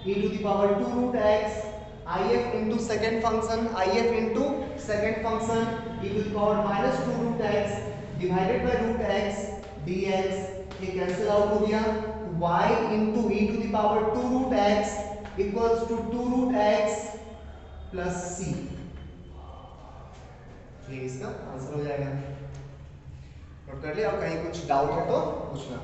e to the power 2 root x if into second function e to the power minus 2 root x divided by root x dx, ये cancel out हो गया, y into e to the power 2 root x equals to 2 root x plus c, ये इसका answer हो जाएगा। Note कर लिया, और कहीं कुछ डाउट है तो पूछना।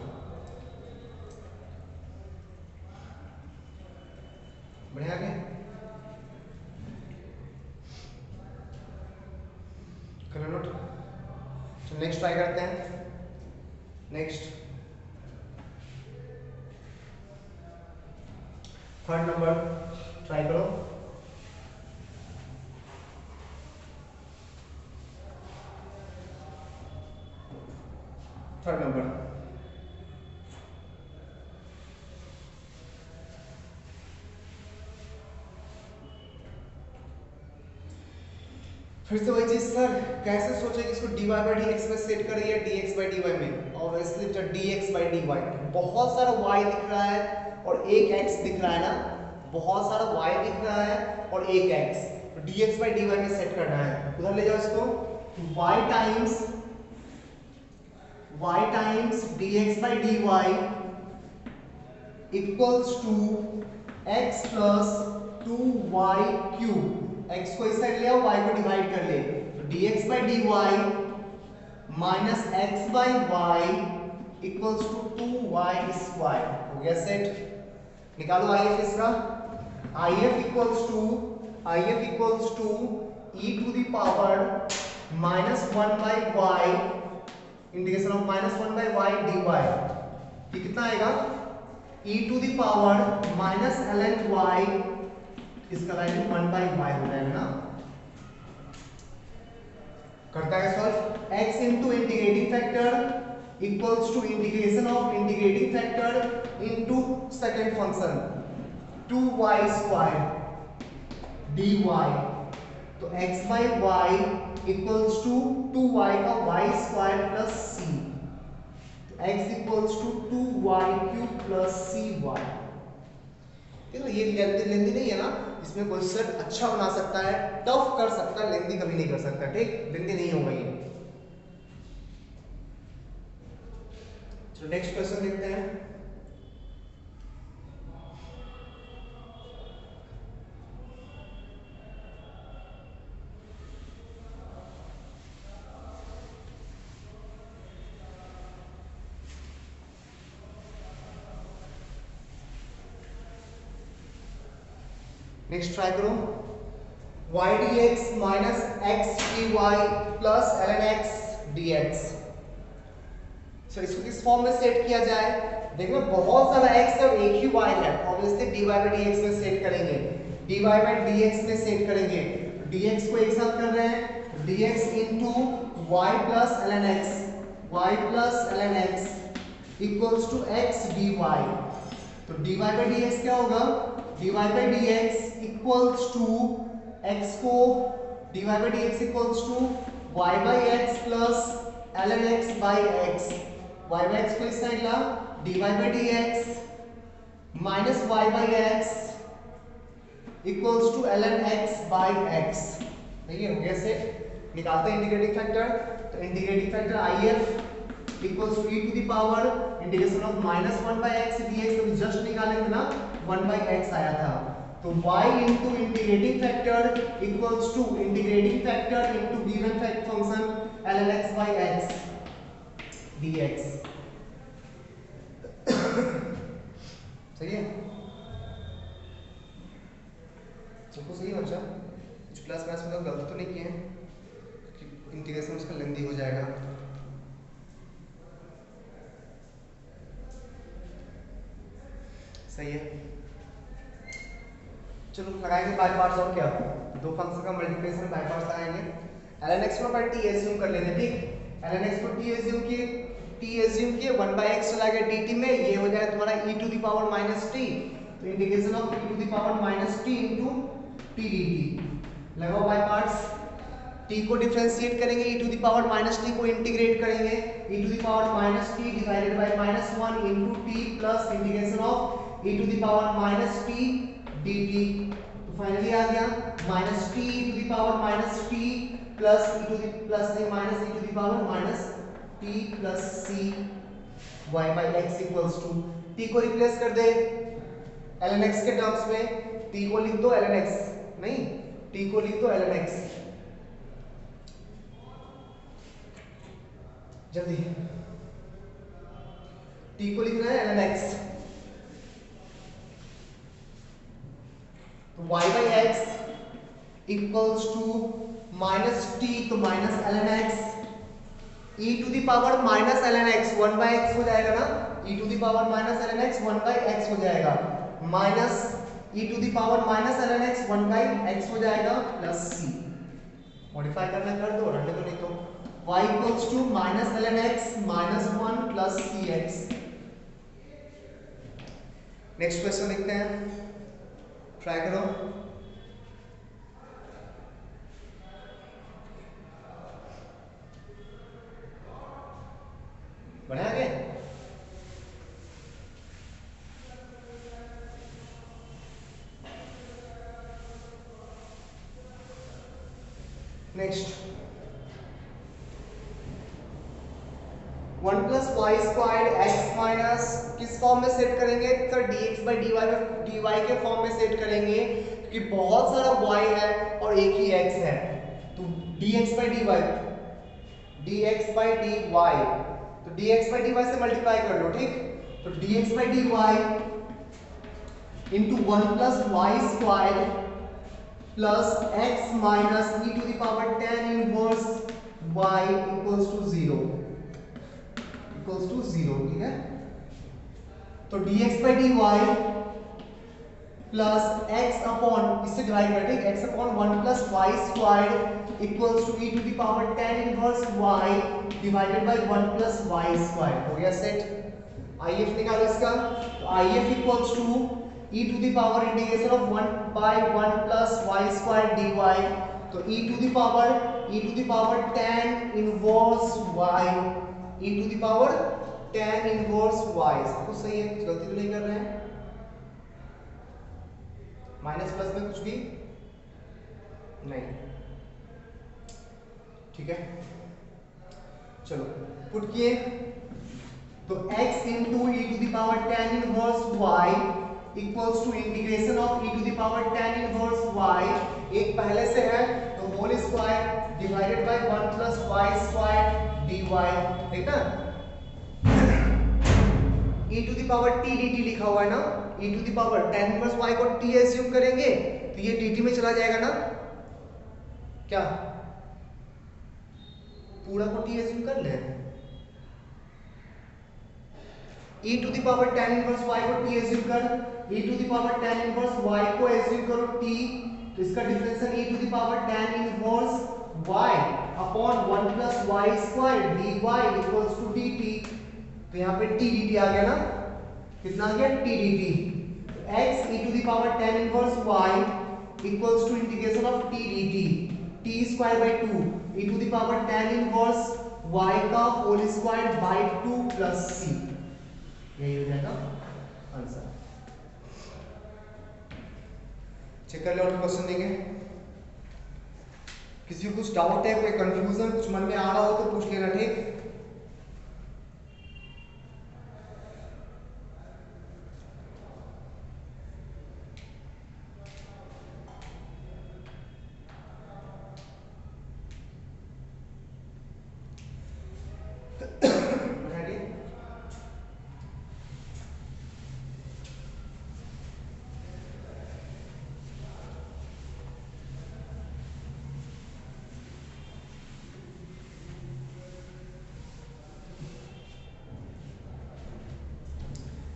बढ़िया आगे कर लो नोट। तो नेक्स्ट ट्राई करते हैं, नेक्स्ट थर्ड नंबर ट्राई करो। थर्ड नंबर, फिर से वही चीज सर, कैसे सोचे कि इसको dy बाई dx में सेट करें या dx बाई dy में? ऑब्वियसली dx बाई dy, बहुत सारा y दिख रहा है और एक x दिख रहा है ना, बहुत सारा y दिख रहा है और एक x, तो dx बाई dy में सेट करना है। उधर ले जाओ इसको, y times dx by dy equals to x plus 2y cube. x को इस साइड ले आओ, y को डिवाइड कर ले, तो dx by dy minus x by y equals to 2y square. हो गया सेट। निकालो if इसका, if equals to e to the power minus 1 by y integration of minus 1 by y dy, ये कितना आएगा? e to the power minus ln y, इसका value 1 by y हो जाएगा ना। करता है solve, x into integrating factor equals to integration of integrating factor into second function 2y square dy, तो x by y equals to 2y का y square plus c, तो x equals to 2y cube plus cy। देखो ये लेंदी नहीं है ना, इसमें question अच्छा बना सकता है, टफ कर सकता है, लेंदी कभी नहीं कर सकता। ठीक, लेंदी नहीं होगा ये। तो नेक्स्ट क्वेश्चन देखते हैं। नेक्स्ट ट्राई करो। y dx minus x dy plus ln x dx। सो इसको किस फॉर्म में सेट किया जाए? देखो बहुत सारा x और एक ही y है, ऑब्वियसली dy by dx में सेट करेंगे, dy by dx में सेट करेंगे। dx को एक साथ कर रहे हैं, dx into y plus ln x, y plus ln x equals to x dy। तो dy by dx क्या होगा? dy by dx equals to x को dy by dx equals to y by x plus ln x by x। y by x को इस side ला, dy by dx minus y by x equals to ln x by x। ठीक है, हो गया set. निकालते हैं integrating factor. तो integrating factor if equals to e to the power integration of minus 1 by x dx। तो just निकाले थे ना, 1 by x आया था। तो y into integrating factor equals to integrating factor into given function ln x by x dx। सही है? देखो सही है बच्चा, कुछ क्लास में लोग गलती तो नहीं किए हैं, इंटीग्रेशन उसका लेंदी हो जाएगा। सही है, चलो लगाएंगे बाय पार्ट्स। और क्या, दो फंक्शन का मल्टीप्लिकेशन बाय पार्ट्स लगाएंगे। ln x पर t एज्यूम कर लेते हैं, ठीक। ln x पर t एज्यूम किए 1 by x चला गया dt में, ये हो जाएगा तुम्हारा e to the power minus t। तो integration of e to the power minus t into t dt। लगाओ बाय पार्ट्स। t को डिफरेंशिएट करेंगे, e to the power minus t को इंटीग्रेट करेंगे, e to the power minus t divided by -1 into t plus integration of e to the power minus t dt। तो finally आ गया minus t to the power minus t plus e to the plus नहीं minus e to the power minus t plus c y by x equals to t को replace कर दे ln x के terms में, t को लिख दो ln x, नहीं t को लिख दो ln x। जल्दी t को लिखना है ln x। y by x equals to minus t, तो minus ln x e to the power minus ln x 1 by x हो जाएगा ना, e to the power minus ln x 1 by x हो जाएगा, minus e to the power minus ln x 1 by x हो जाएगा plus c। Modify करना कर दो, रहने दो नहीं तो y equals to minus ln x minus 1 plus cx। Next question देखते हैं, ट्राई करो। बढ़े आगे। Next 1 plus y squared x minus किस फॉर्म में सेट करेंगे? तो dx by dy के फॉर्म में सेट करेंगे, क्योंकि बहुत सारा y है और एक ही x है। तो dx by dy, dx by dy, तो dx by dy से मल्टीप्लाई कर लो, ठीक। तो dx by dy into 1 plus y squared plus x minus e to the power tan inverse y equals to 0, ठीक है। तो dx by dy plus x upon, इससे divide कर, ठीक, x upon 1 plus y squared equals to e to the power tan inverse y divided by 1 plus y squared. हो गया set. if निकालो इसका, तो if equals to e to the power integration of 1 by 1 plus y squared dy। तो e to the power tan inverse y, e to the power tan inverse y। सब कुछ सही है, गलती तो नहीं कर रहे हैं। माइनस प्लस में कुछ भी नहीं, ठीक है। चलो पुट किए, तो x into e to the power tan inverse y equals to integration of e to the power tan inverse y, एक पहले से है तो whole square divided by 1 plus y square dy, ठीक ना। e to the power t dt लिखा हुआ है ना, e to the power tan inverse y को t एज्यूम करेंगे तो ये dt में चला जाएगा ना, क्या पूरा को t एज्यूम कर ले, e to the power tan inverse y को t एज्यूम कर, e to the power tan inverse y को एज्यूम करो t, तो इसका differential e to the power tan inverse y upon 1 plus y square dy equals to dt, तो यहाँ पे t dt आ गया ना, कितना आ गया t dt, तो x e to the power tan inverse y equals to integration of t dt, t square by 2 e to the power tan inverse y का whole square by 2 plus c, यही हो जाएगा answer. Check कर लो और question देंगे। किसी को कुछ डाउट है, कोई कंफ्यूजन कुछ मन में आ रहा हो तो पूछ लेना, ठीक।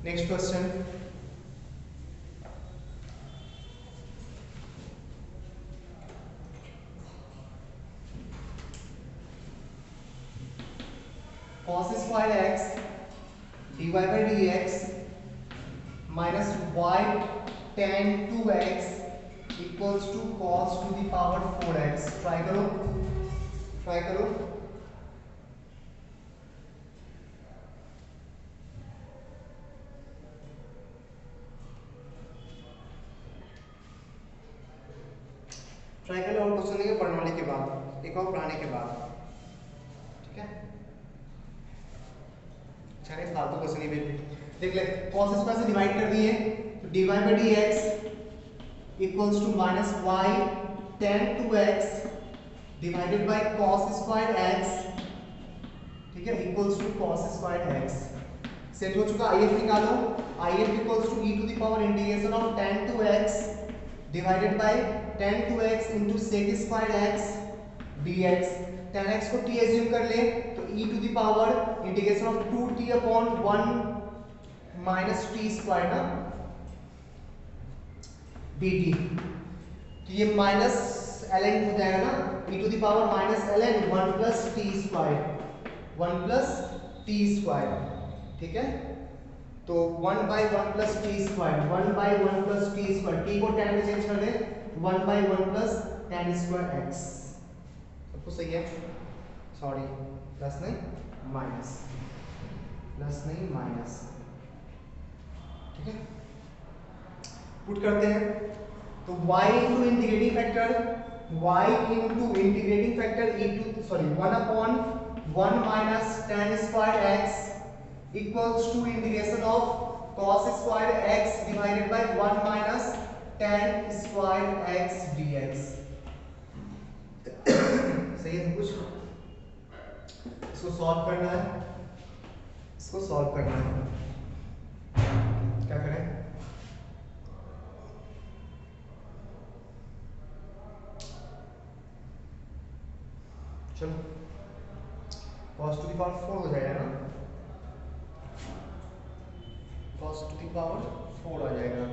Next question, cos square x dy by dx minus y tan 2x equals to cos to the power 4x, try करो, ट्राई करो। ट्राई कर लो और क्वेश्चन देंगे पढ़ने के बाद, एक और पढ़ाने के बाद, ठीक है। अच्छा नहीं फालतू क्वेश्चन ही देख ले, cos स्क्वायर से डिवाइड कर दिए तो dy by dx equals to minus y tan 2x divided by cos square x, ठीक है, equals to cos square x। Set हो चुका, if निकालो, if equals to e to the power integration of tan 2x divided by tan 2x into sec square x dx, tan x को t assume कर ले तो e to the power integration of 2t upon 1 minus t square ना dt, तो ये minus ln हो जाएगा ना, e to the power minus ln 1 plus t square, 1 plus t square, ठीक है। तो 1 by 1 plus t square, 1 by 1 plus t square, t को tan में चेंज कर दे, 1 by 1 plus tan square x, सबको सही है, सॉरी प्लस नहीं माइनस, प्लस नहीं माइनस, ठीक है। पुट करते हैं तो y into integrating factor, y into integrating factor e to sorry 1 upon 1 minus tan square x equals to integration of cos square x divided by 1 minus tan square x dx, सही है सब कुछ। इसको solve करना है, इसको solve करना है, क्या करें, चलो cos टू द पावर 4 हो जाएगा ना, cos टू द पावर 4 आ जाएगा,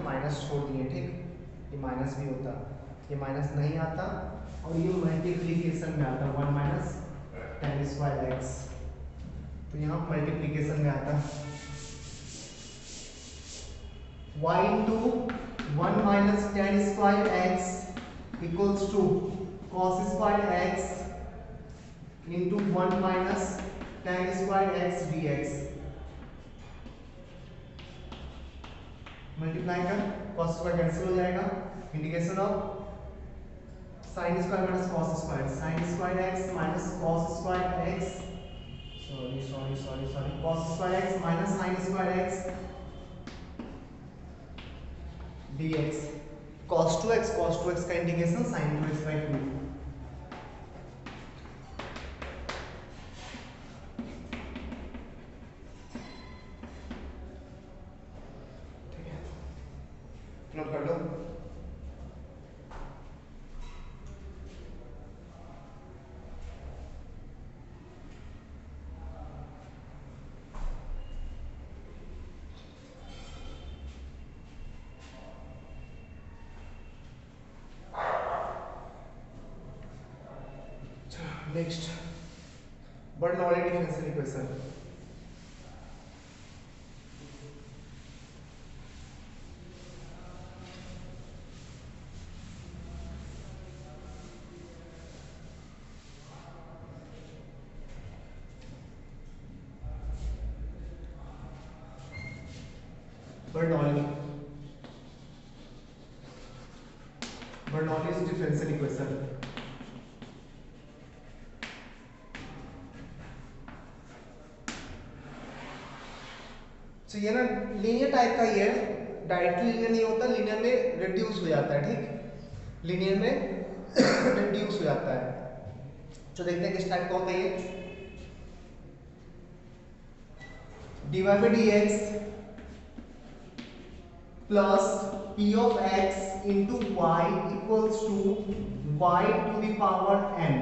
माइनस छोड़ दिए, ठीक, ये माइनस भी होता, ये माइनस नहीं आता और ये मल्टीप्लिकेशन में आता, 1 माइनस tan स्क्वायर x, तो यहाँ मल्टीप्लिकेशन में आता, y into 1 minus tan square x equals to cos square x into 1 minus tan square x dx, multiply कर, cos स्क्वायर कैंसिल हो जाएगा, integration of sin square minus cos square, sin square x minus cos square x, sorry cos square x minus sin square x dx, cos 2x का integration sin 2x by 2। ठीक है, note कर लो। Next, Bernoulli differential equation. Bernoulli's differential equation। तो ये ना linear type का ही है, डायरेक्टली लीनियर नहीं होता, लीनियर में रिड्यूस हो जाता है। ठीक, लीनियर में रिड्यूस हो जाता है। तो देखते हैं किस टाइप का होता है ये। dy by dx plus p of x into y equals to y to the power n,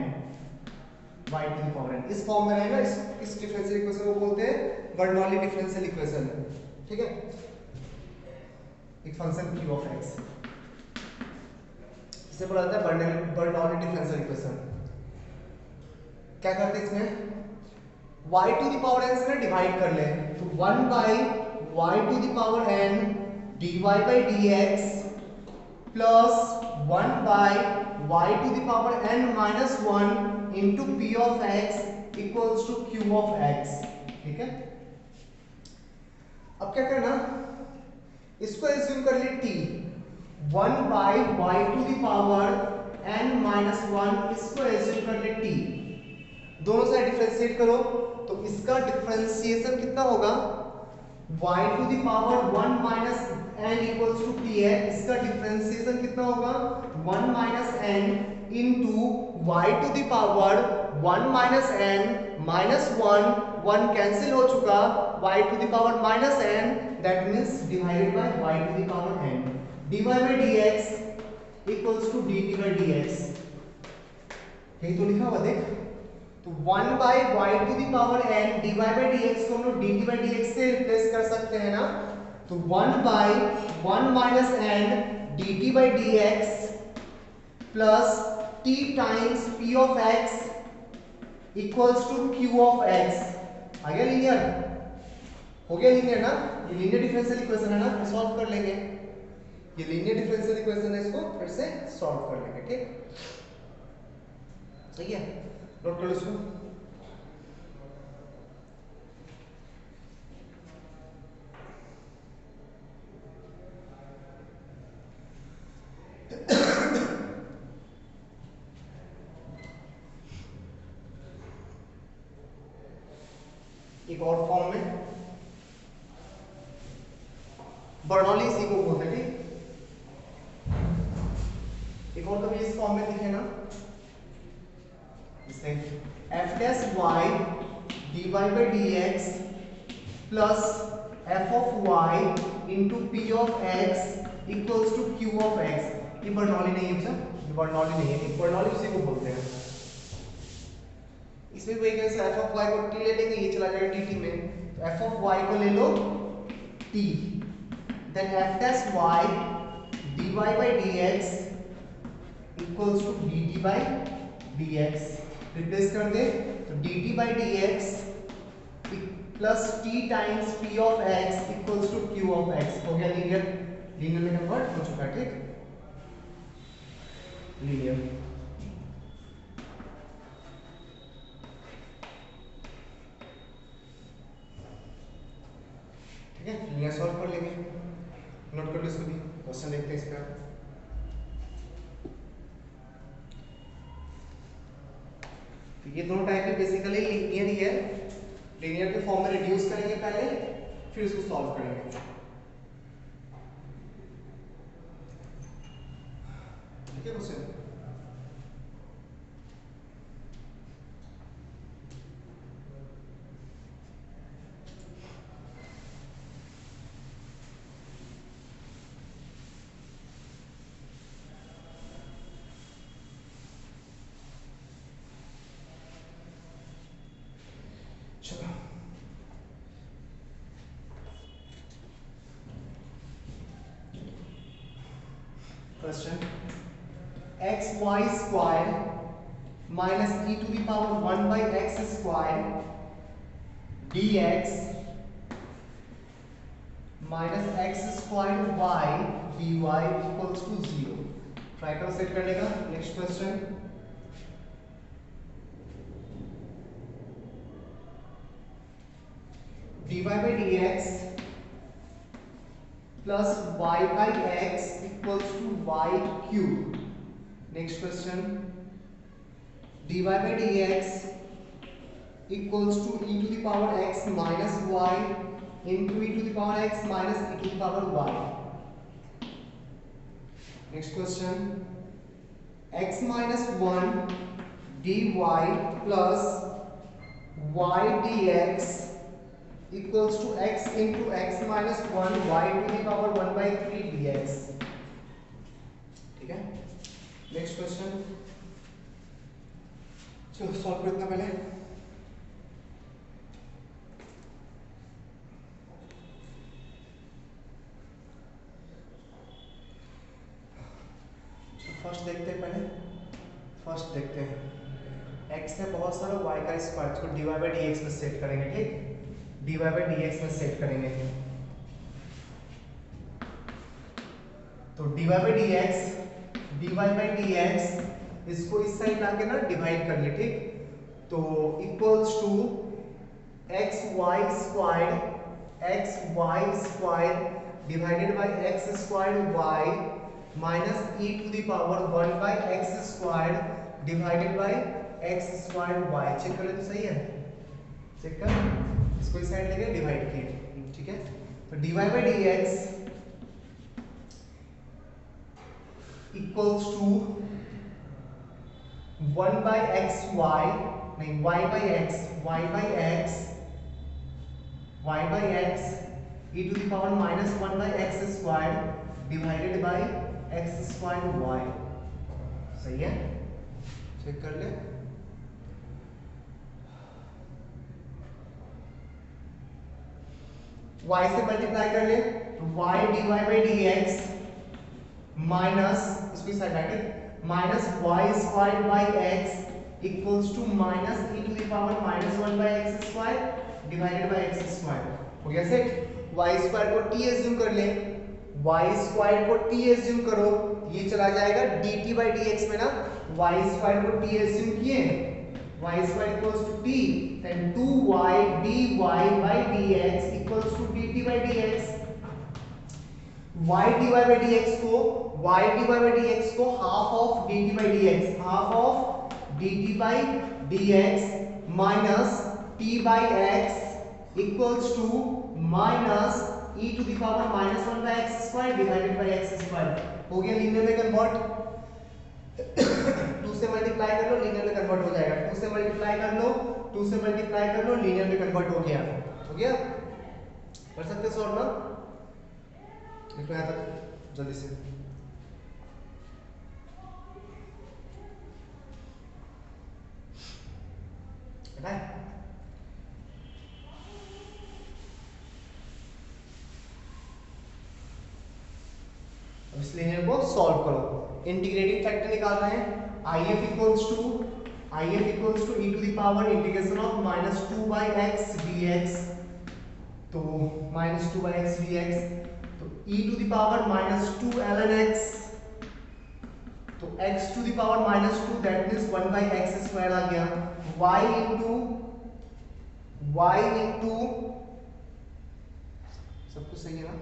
y to the power n इस फॉर्म में रहेगा। इस डिफरेंशियल इक्वेशन को बोलते हैं बर्नौली डिफरेंशियल इक्वेशन। ठीक है, एक फंक्शन q of x, इसे बोला जाता है बर्नौली डिफरेंशियल इक्वेशन। क्या करते हैं इसमें, y to the power n से डिवाइड कर ले, तो 1 by y to the power n dy by dx plus 1 by y to the power n minus 1 into p of x equals to q of x। ठीक है, अब क्या करना, इसको एज्यूम कर ले t, 1 by y to the power n minus 1, इसको assume कर ले t, दोनों साइड डिफरेंशिएट करो, तो इसका डिफरेंशिएशन कितना होगा, y to the power 1 minus n equals to t है, इसका डिफरेंशिएशन कितना होगा, 1 minus n into y to the power 1 minus n minus 1 cancel हो चुका, y to the power minus n, that means divided by y to the power n, dy by dx equals to dt by dx। यही तो लिखा हुआ देख, तो 1 by y to the power n dy by dx को हम लोग dt by dx से रिप्लेस कर सकते हैं ना, तो 1 by 1 minus n dt by dx plus t times p of x equals to q of x। आ गया लीनियर, हो गया लीनियर ना, ये लीनियर डिफरेंशियल इक्वेशन है ना, फिर सॉल्व कर लेंगे। ये लीनियर डिफरेंशियल इक्वेशन है, इसको फिर से सॉल्व कर लेंगे। ठीक, सही है, नोट कर लो इसको। एक और फॉर्म में बर्नौली इसी को बोलते हैं। ठीक, एक और कभी इस फॉर्म में दिखे ना, इसे f dash y dy by dx plus f of y into p of x equals to q of x। ये बर्नौली नहीं है, ये बर्नौली नहीं है, बर्नौली इसी को बोलते हैं। इसमें वही कैसे f of y को t ले लेंगे, ये चला जाएगा dt में, तो f of y को ले लो t, then f dash y dy by dx equals to dt by dx, replace कर दे, तो dt by dx plus t times p of x equals to q of x। हो गया linear, linear में convert हो चुका है। ठीक, लीनियर। ठीक है, लीनियर सॉल्व कर लेंगे, नोट कर लो इसको भी, क्वेश्चन देखते हैं इसका। तो ये दोनों टाइप के बेसिकली लीनियर ही है, लीनियर के फॉर्म में रिड्यूस करेंगे पहले, फिर इसको सॉल्व करेंगे। ठीक है क्वेश्चन। चलो question, x y square minus e to the power 1 by x square d x minus x square y d y equals to 0। Try करो सेट करने का। Next question, dy by dx plus y by x equals to y cube। Next question, dy by dx equals to e to the power x minus y into e to the power x minus e to the power y। Next question, x minus 1 dy plus y dx equals to x into x minus 1 y to the power 1 by 3 dx। ठीक है। Next question, चलो solve करो इतना पहले। First देखते हैं, पहले first देखते हैं। x है बहुत सारा, y का स्क्वायर, इसको dy by dx में सेट करेंगे। ठीक, dy by dx में सेट करेंगे। तो dy by dx इसको इस साइड लाके ना डिवाइड कर ले। ठीक, तो equals to x y square divided by x square y minus e to the power 1 by x square divided by x square y. Check कर ले तो सही है, चेक कर, इसको इस साइड लेके डिवाइड किए। ठीक है, तो dy by dx equals to 1 by x y, नहीं y by x e to the power minus 1 by x square divided by x square y। सही है, चेक कर ले। y से मल्टीप्लाई कर ले, y dy by dx minus, इसको इस साइड लाके minus y square by x equals to minus e to the power minus 1 by x square divided by x square. हो गया सेट। वाई स्क्वायर को t assume कर ले, y square को t assume करो, ये चला जाएगा dt बाई dx में ना। वाई स्क्वायर को टी एज्यूम किए, y square equals to t, then 2y dy by dx equals to dt by dx। y dy by dx को half of dt by dx, half of dt by dx minus t by x equals to minus e to the power minus 1 by x square divided by x square. हो गया linear में convert. 2 से multiply कर लो, linear में convert हो जाएगा। 2 से multiply कर लो, लीनियर में कन्वर्ट हो गया। कर सकते सॉल्व ना? देखो यहाँ तक जल्दी से। अब इस लीनियर को सॉल्व करो। इंटीग्रेटिंग फैक्टर निकाल रहे हैं। IF equals to e to the power integration of minus 2 by x dx। तो माइनस 2 बाई एक्स dx, तो e to the power minus 2 ln x, तो x to the power minus 2 that means 1 by x square आ गया। y into सब कुछ सही है ना?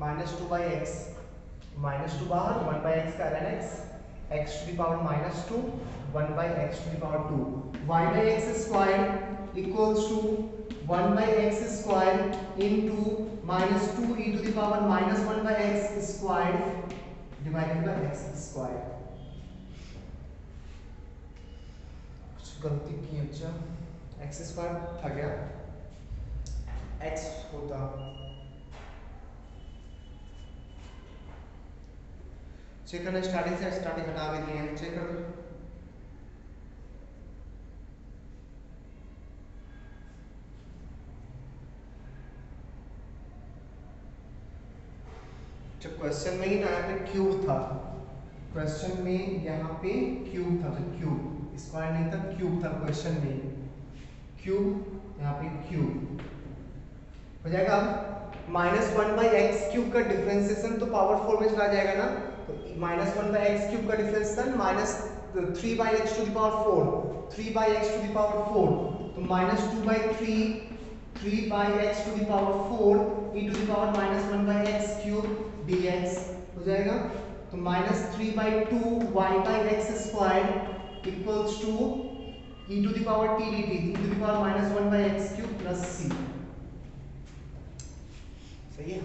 -2 बाई एक्स, -2 बाहर, 1 बाई एक्स का ln x, x to the power -2, 1 बाई x to the power 2, y by x square equals to 1 by x square into -2 e to the power -1 by x square divided by x square. कुछ गलती की अच्छा, x square था क्या, x होता, check करना starting से, स्टार्टिंग हटा भी दिए हैं, चेक कर दो। जब क्वेश्चन में ही ना यहाँ पे क्यूब था, क्वेश्चन में यहाँ पे क्यूब था, तो क्यूब स्क्वायर नहीं था, क्यूब था क्वेश्चन में, क्यूब यहाँ पे क्यूब हो जाएगा। अब -1 बाई एक्स क्यूब का डिफरेंशिएशन तो पावर 4 में चला जाएगा ना, तो -1 बाई एक्स क्यूब का differentiation -3 by x to the power 4, 3 by x to the power 4, तो -2 by 3 by x to the power 4 e to the power -1 by x cube dx हो जाएगा। तो -3 बाई 2 y by x square equals to e to the power t dt, e to the power -1 by x cube plus c। सही है।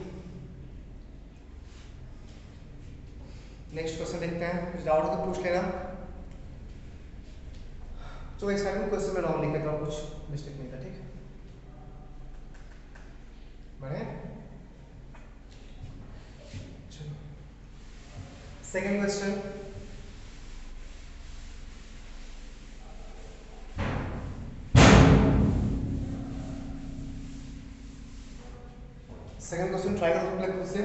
Next question देखते हैं, कुछ doubt हो तो पूछ लेना। तो एक सेकंड क्वेश्चन में रॉन्ग लिख देता हूं, कुछ मिस्टेक नहीं था, ठीक है, बढ़े। चलो second question, second question try करो खुद से।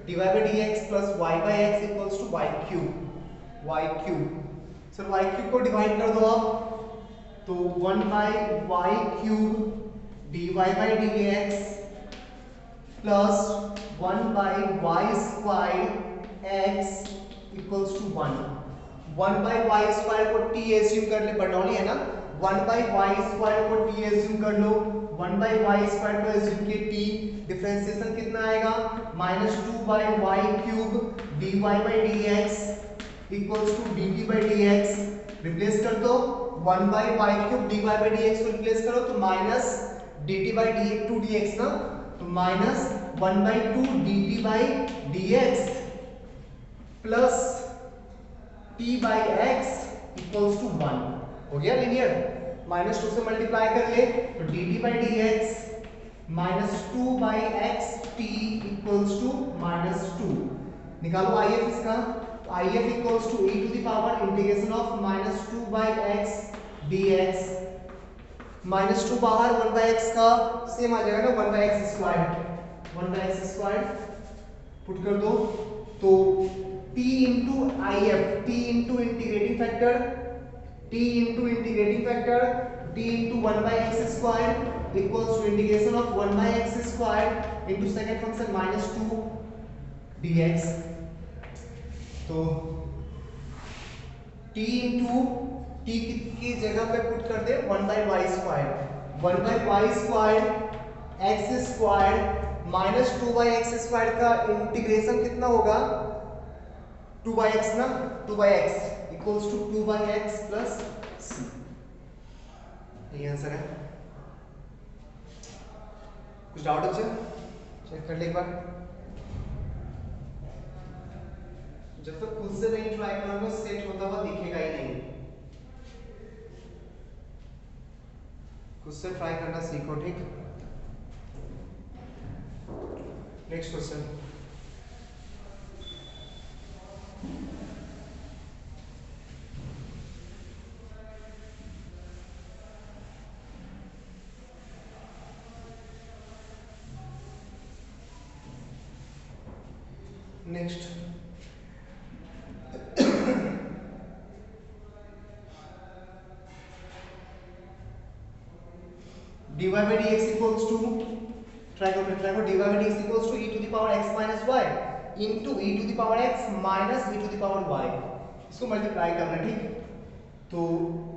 dy by dx plus y by x equals to y cube, y cube। Sir y cube को डिवाइड कर दो आप, तो 1 by y cube dy by dx plus 1 by y square x equals to 1। 1 by y square को t assume कर ले, Bernoulli है ना, 1 by y square को t एज्यूम कर लो, 1 by y square को एज्यूम किए t, डिफरेंशिएशन कितना आएगा, -2 by y cube dy by dx equals to dt by dx, replace कर दो, 1 by y cube dy by dx को रिप्लेस करो तो माइनस dt by dx ना, तो -1 by 2 dt by dx plus t by x equals to 1 हो गया linear. -2 से मल्टीप्लाई कर ले तो dt by dx -2 by x t equals to -2। निकालो IF इसका, तो IF equals to e to the power integration of -2 by x dx, -2 बाहर 1 by x का सेम आ जाएगा ना, 1 by x square, 1 by x square put कर दो, तो t into IF, t into integrating factor, t into integrating factor, t into 1 by x square equals to integration of 1 by x square into second function -2 dx। तो t into t की जगह पे put कर दे 1 by y square, 1 by y square x square -2 by x square का integration कितना होगा, 2 by x ना, 2 by x equals to 2 by x plus c। ये आंसर है। कुछ डाउट है, चेक कर ले एक बार। जब तक खुद से नहीं ट्राई करोगे सेट होता हुआ दिखेगा ही नहीं, खुद से ट्राई करना सीखो, ठीक। Next question, next dy by dx equals to, try करो dy by dx equals to e to the power x minus y into e to the power x minus e to the power y, इसको multiply करना, ठीक। तो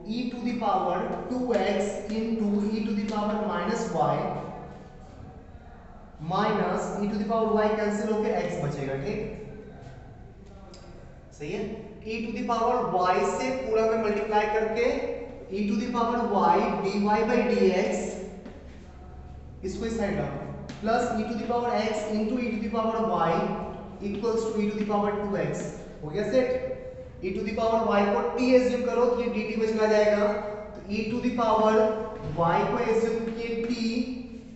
e to the power 2x into e to the power minus y minus e to the power y cancel होके x बचेगा, ठीक सही है। e to the power y से पूरा में मल्टीप्लाई करके e to the power y dy by dx, इसको इस साइड लाओ, plus e to the power x into e to the power y equals to e to the power 2x। हो गया set. e to the power y को t assume करो तो ये dt में चला जाएगा, तो e to the power y को एज्यूम किए t,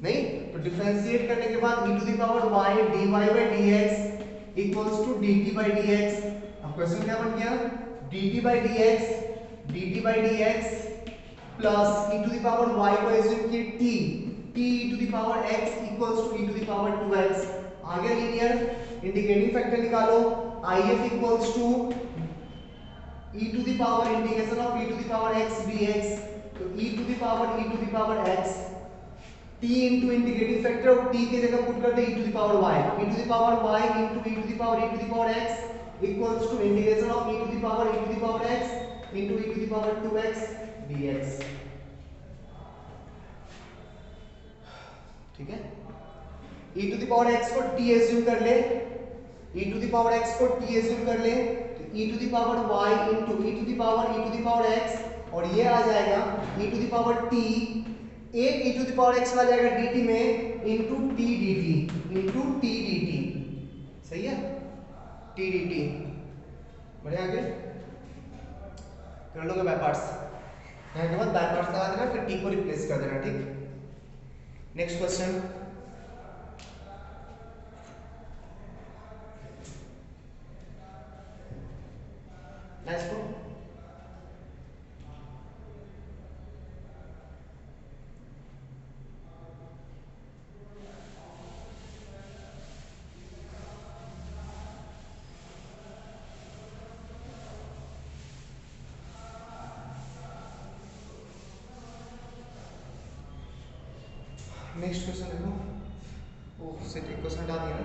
नहीं तो डिफरेंशिएट करने के बाद e to the power y dy by dx equals to dt by dx। अब क्वेश्चन क्या बन गया, dt by dx plus e to the power y को एज्यूम किए t e to the power x equals to e to the power 2x। आ गया linear. Integrating factor निकालो, if equals to e to the power integration of e to the power x dx, तो e to the power x t into integrating factor of t की जगह put कर दे e to the power y, e to the power y into e to the power x equals to integration of e to the power x into e to the power 2x dx। ठीक है, e to the power x को t assume कर ले, e to the power x को t assume कर ले, तो e to the power y into e to the power x, और ये आ जाएगा e to the power t, एक e to the power x आ जाएगा dt में इनटू t dt, सही है, t dt। बढ़िया, आगे कर लोगे बाय पार्ट्स, यहाँ के बाद बाय पार्ट्स लगा देना, फिर t को रिप्लेस कर देना, ठीक। नेक्स्ट क्वेश्चन, नेक्स्ट को नेक्स्ट क्वेश्चन देखो, वो सेट एक क्वेश्चन हटा दिया ना,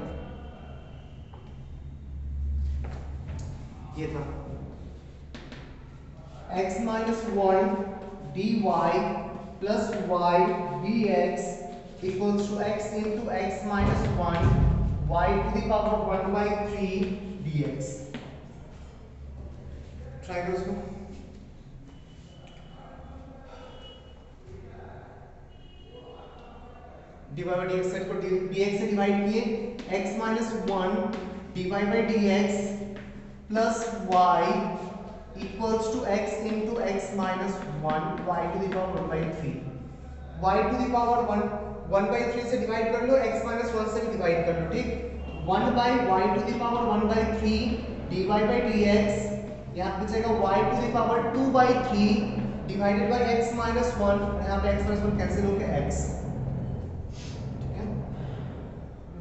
ये था x minus 1 dy plus y dx equals to x into x minus 1 y to the power 1 by 3 dx। Try करो इसको। dy by dx सेट को dx से डिवाइड किए, x minus 1 dy by dx plus y equals to x into x minus 1 y to the power 1 by 3, y to the power 1 by 3 से divide कर लो, x minus 1 से भी divide कर लो, ठीक। 1 by y to the power 1 by 3 dy by dx, यहाँ बचेगा y to the power 2 by 3 divided by x minus 1, और यहाँ पे x minus 1 कैंसिल होके x,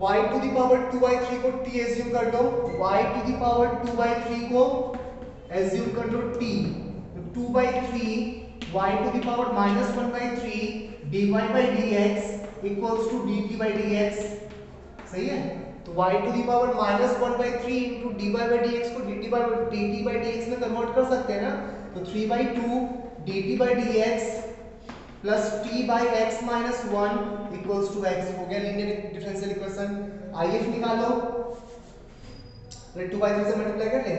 y to the power 2 by 3 को t एज्यूम कर दो, y to the power 2 by 3 को एज्यूम कर दो t, तो 2 by 3 y to the power minus 1 by 3 dy by dx equals to dt by dx, सही है। तो y to the power minus 1 by 3 into dy by dx को dt by dx में convert कर सकते हैं ना, तो 3 by 2 dt by dx plus t by x minus 1 equals to x। हो गया लीनियर डिफरेंशियल इक्वेशन। if निकालो, 2 by 3 से मल्टीप्लाई कर ले,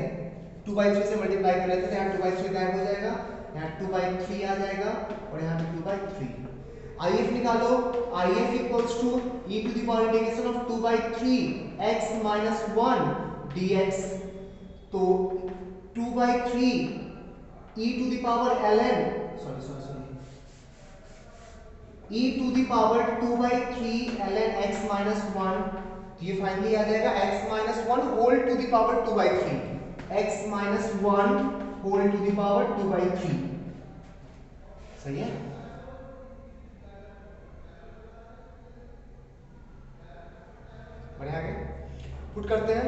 2 by 3 से मल्टीप्लाई कर लेते हैं, यहाँ 2 by 3 गायब हो जाएगा, यहाँ 2 by 3 आ जाएगा, और यहाँ पे 2 by 3। if निकालो, if equals to e to the power integration of 2 by 3 x minus 1 dx, तो 2 by 3 e to the power ln, e to the power 2 by 3 ln x minus 1, तो ये फाइनली आ जाएगा x minus 1 whole to the power 2 by 3, x minus 1 whole to the power 2 by 3, सही है। बढ़िया, आगे put करते हैं,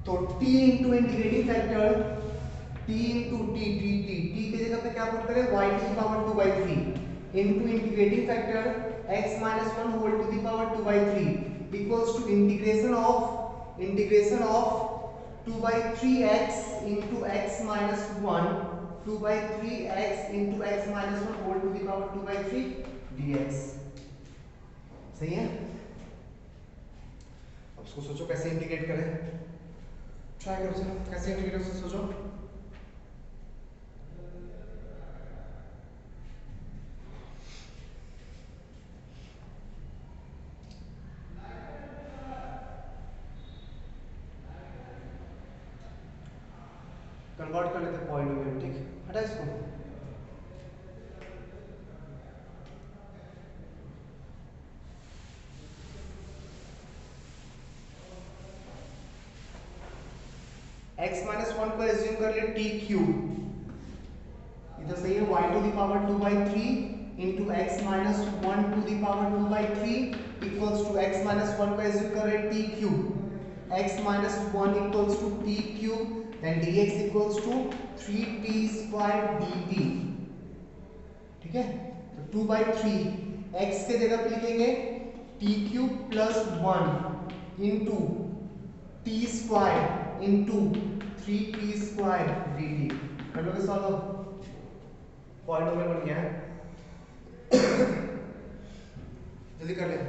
तो t into integrating factor t into t की जगह पे क्या पुट करें, y to the power 2 by 3 into integrating factor x minus 1 whole to the power 2 by 3 equals to integration of 2 by 3x into x minus 1 2/3 x into x minus 1 whole to the power 2/3 dx। सही है। अब उसको सोचो कैसे integrate करें, try करो sir, कैसे integrate उससे सोचो। कन्वर्ट कर लेते पॉइंट में, ठीक, हटा इसको। x माइनस 1 को एज्यूम कर ले t क्यूब, इधर सही है, y टू द पावर 2/3 into x minus 1 to the power 2/3 equals to x minus 1 को एज्यूम कर रहे t cube, x minus 1 equals to t cube, then dx equals to 3t square dt, ठीक है। तो 2/3 x के जगह पे लिखेंगे t cube plus 1 into t square into 3t square dt। कर लोगे सॉल्व, पॉइंट नंबर बन गया है, जल्दी कर ले।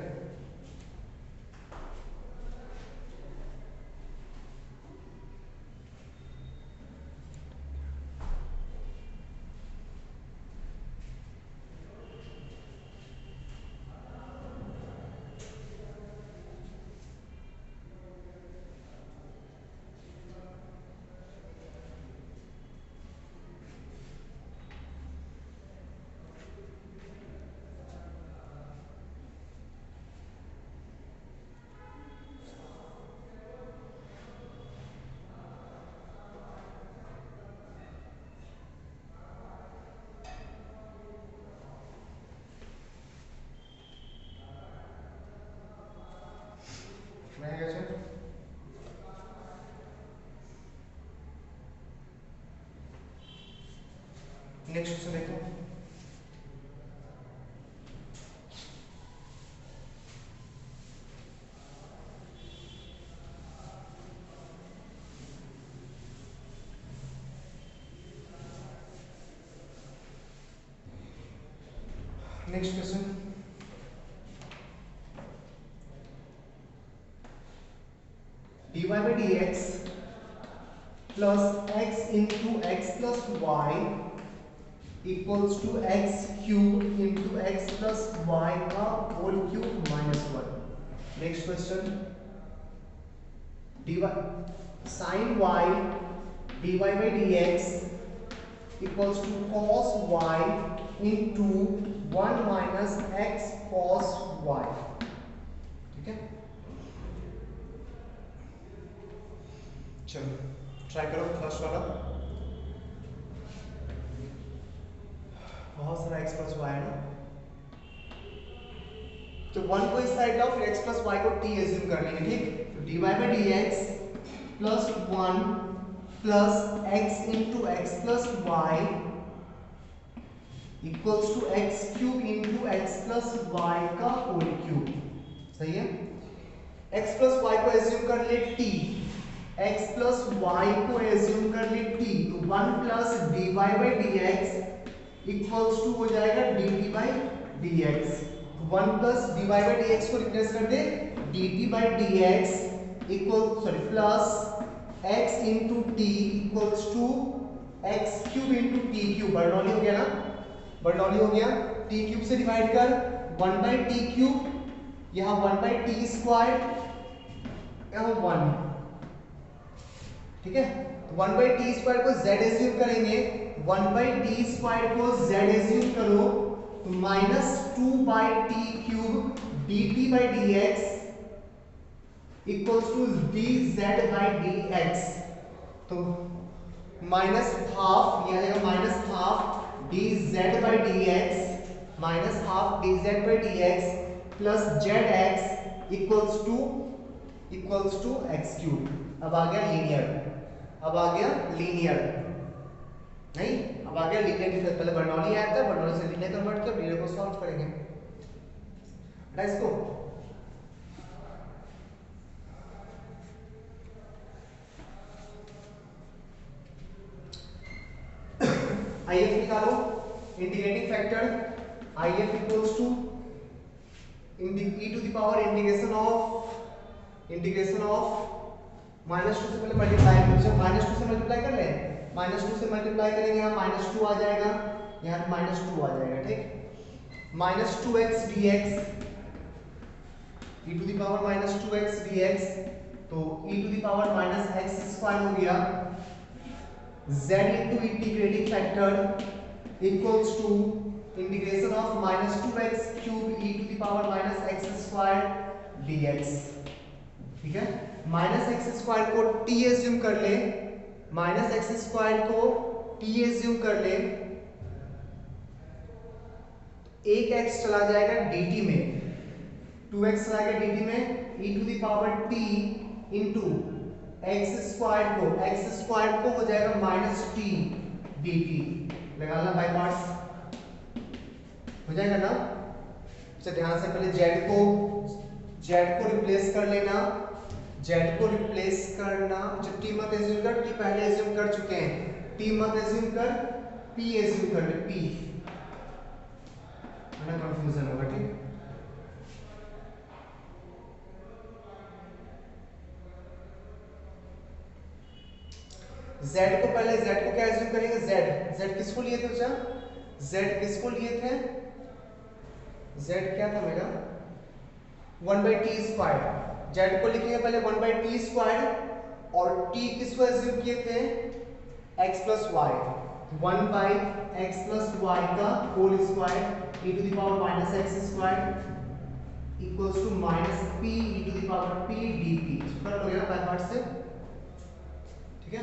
नेक्स्ट क्वेश्चन देखो, next question, dy by dx plus x into x plus y equals to x cube into x plus y का whole cube minus 1। Next question, dy sin y dy by dx equals to cos y into 1 minus x cos y, ठीक है। चलो try करो first वाला, बहुत सारा x plus Y है ना, तो 1 को इस साइड लाओ, फिर x प्लस वाई को t एज्यूम कर लेंगे, ठीक। तो dy by dx plus 1 plus x into x plus y equals to x cube into x plus y का होल क्यूब, सही है। x प्लस वाई को एज्यूम कर ले t, x प्लस वाई को एज्यूम कर ले t, तो 1 plus dy by dx equals to हो जाएगा dt by dx। तो 1 प्लस dy by dx को रिप्लेस कर दे dt by dx equal sorry plus x into t equals to x cube into t cube, Bernoulli हो गया ना, Bernoulli हो गया, t क्यूब से डिवाइड कर 1 by t क्यूब, यहाँ 1 by t स्क्वायर, यहाँ 1, ठीक है। 1 by t स्क्वायर को z एज्यूम करेंगे, 1 by t स्क्वायर को z एज्यूम करो तो minus 2 by t cube dt by dx equals to dz by dx, तो माइनस हाफ, ये आ जाएगा minus half dz by dx minus half dz by dx plus zx equals to x cube. अब आ गया linear, अब आ गया लीनियर, नहीं अब आ गया लीनियर डिफरेंस, पहले बर्नौली आया था, बर्नौली से लीनियर कन्वर्ट किया, लीनियर को सॉल्व करेंगे, हटा इसको। IF निकालो, integrating factor IF equals to e to the power integration of -2 से पहले मल्टीप्लाई करो, -2 से मल्टीप्लाई कर ले, -2 से मल्टीप्लाई करेंगे यहाँ -2 आ जाएगा, यहाँ -2 आ जाएगा, ठीक। -2x dx e to the power -2x dx, तो e to the power -x² हो गया, z into integrating factor equals to integration of -2x³ e to the power -x² dx, ठीक है। -x² को t एज्यूम कर ले, -x² को t assume कर ले, एक x चला जाएगा dt में, 2x चला गया dt में, e to the power t into x² को हो जाएगा -t dt, लगाना बाय पार्ट्स हो जाएगा ना। अच्छा ध्यान से पहले z को रिप्लेस कर लेना, z को रिप्लेस करना, जब t मत एज्यूम कर, t पहले एज्यूम कर चुके हैं, t मत एज्यूम कर, p एज्यूम कर ले, p ना कंफ्यूजन होगा, ठीक। z को क्या एज्यूम करेंगे, z किसको लिए थे बच्चा, z किसको लिए थे, z क्या था मेरा 1/t², z को लिखेंगे पहले 1/t² और t किसको एज्यूम किए थे x + y, 1/x + y का whole square e to the power -x² equals to -p e to the power p dt, कर लो यार बाय पार्ट से, ठीक है।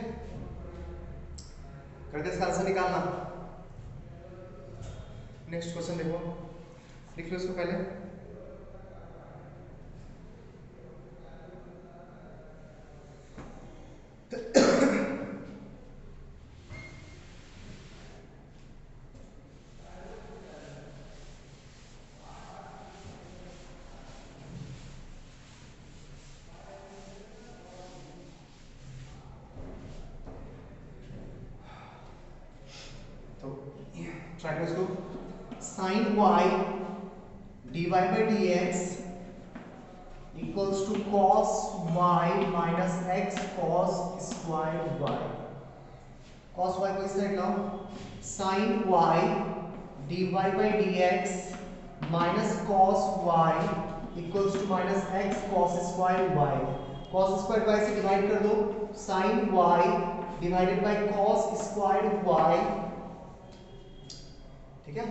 करके इसका आंसर निकालना। नेक्स्ट क्वेश्चन देखो, लिख लो इसको पहले, ट्राई करो इसको, sin y dy by dx equals to cos y minus x cos square y, cos y को इस साइड लाओ, sin y dy by dx minus cos y equals to -x cos square y, cos square y से divide कर दो, sin y divided by cos square y, ठीक है,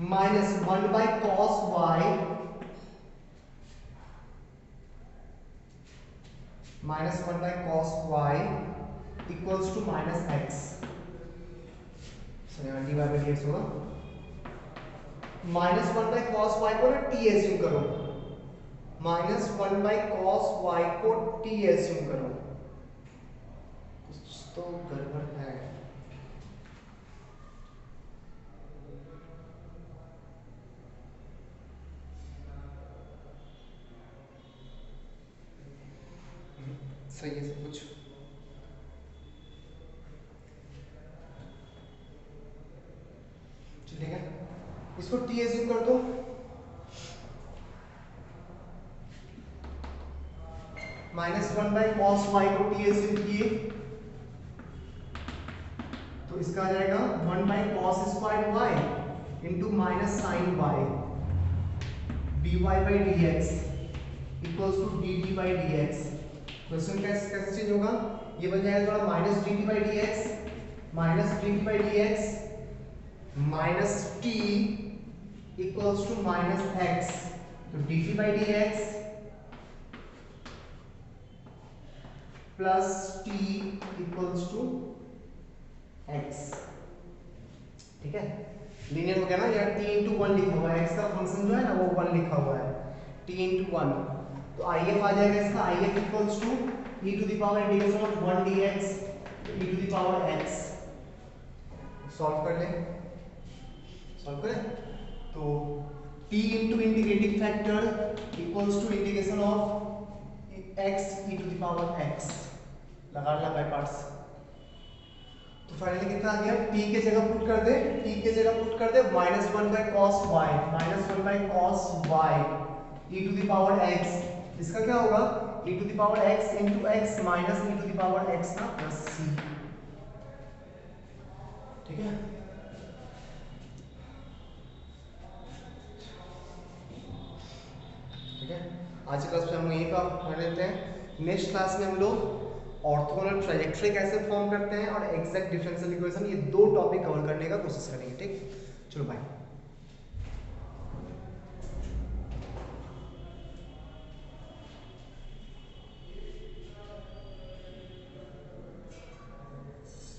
-1 cos y equals to -x, यहाँ dy by dx होगा, -1 cos y को ना t assume करो, -1 cos y को t एज्यूम करो, कुछ तो गड़बड़ है, सही है सब कुछ, ठीक है। इसको t एज्यूम कर दो, -1 cos y को t एज्यूम किए, तो इसका आ जाएगा 1 cos square y into -sin y dy by dx equals to dt by dx। Question कैसे चेंज होगा, ये बन जाएगा थोड़ा -dt by dx minus t equals to -x, तो dt by dx plus t equals to x, ठीक है। Linear हो गया ना यार, t × 1 लिखा हुआ है, x का फंक्शन जो है ना वो 1 लिखा हुआ है, t × 1, तो IF आ जाएगा इसका, IF equals to e to the power integration of 1 dx e to the power x, solve कर ले, सॉल्व करें तो t into integrating factor equals to integration of x e to the power x, लगा ला by parts, तो finally कितना आ गया, t के जगह पुट कर दे, t के जगह पुट कर दे -1 by cos y, -1 by cos y e to the power x, इसका क्या होगा e to the power x into x minus e to the power x ना प्लस c, ठीक है। ठीक है, आज की क्लास में हम यही कर लेते हैं। नेक्स्ट क्लास में हम लोग ऑर्थोगोनल ट्रायजेक्टरी कैसे फॉर्म करते हैं और एग्जैक्ट डिफरेंशियल इक्वेशन, ये दो टॉपिक कवर करने का कोशिश करेंगे। ठीक, चलो बाय।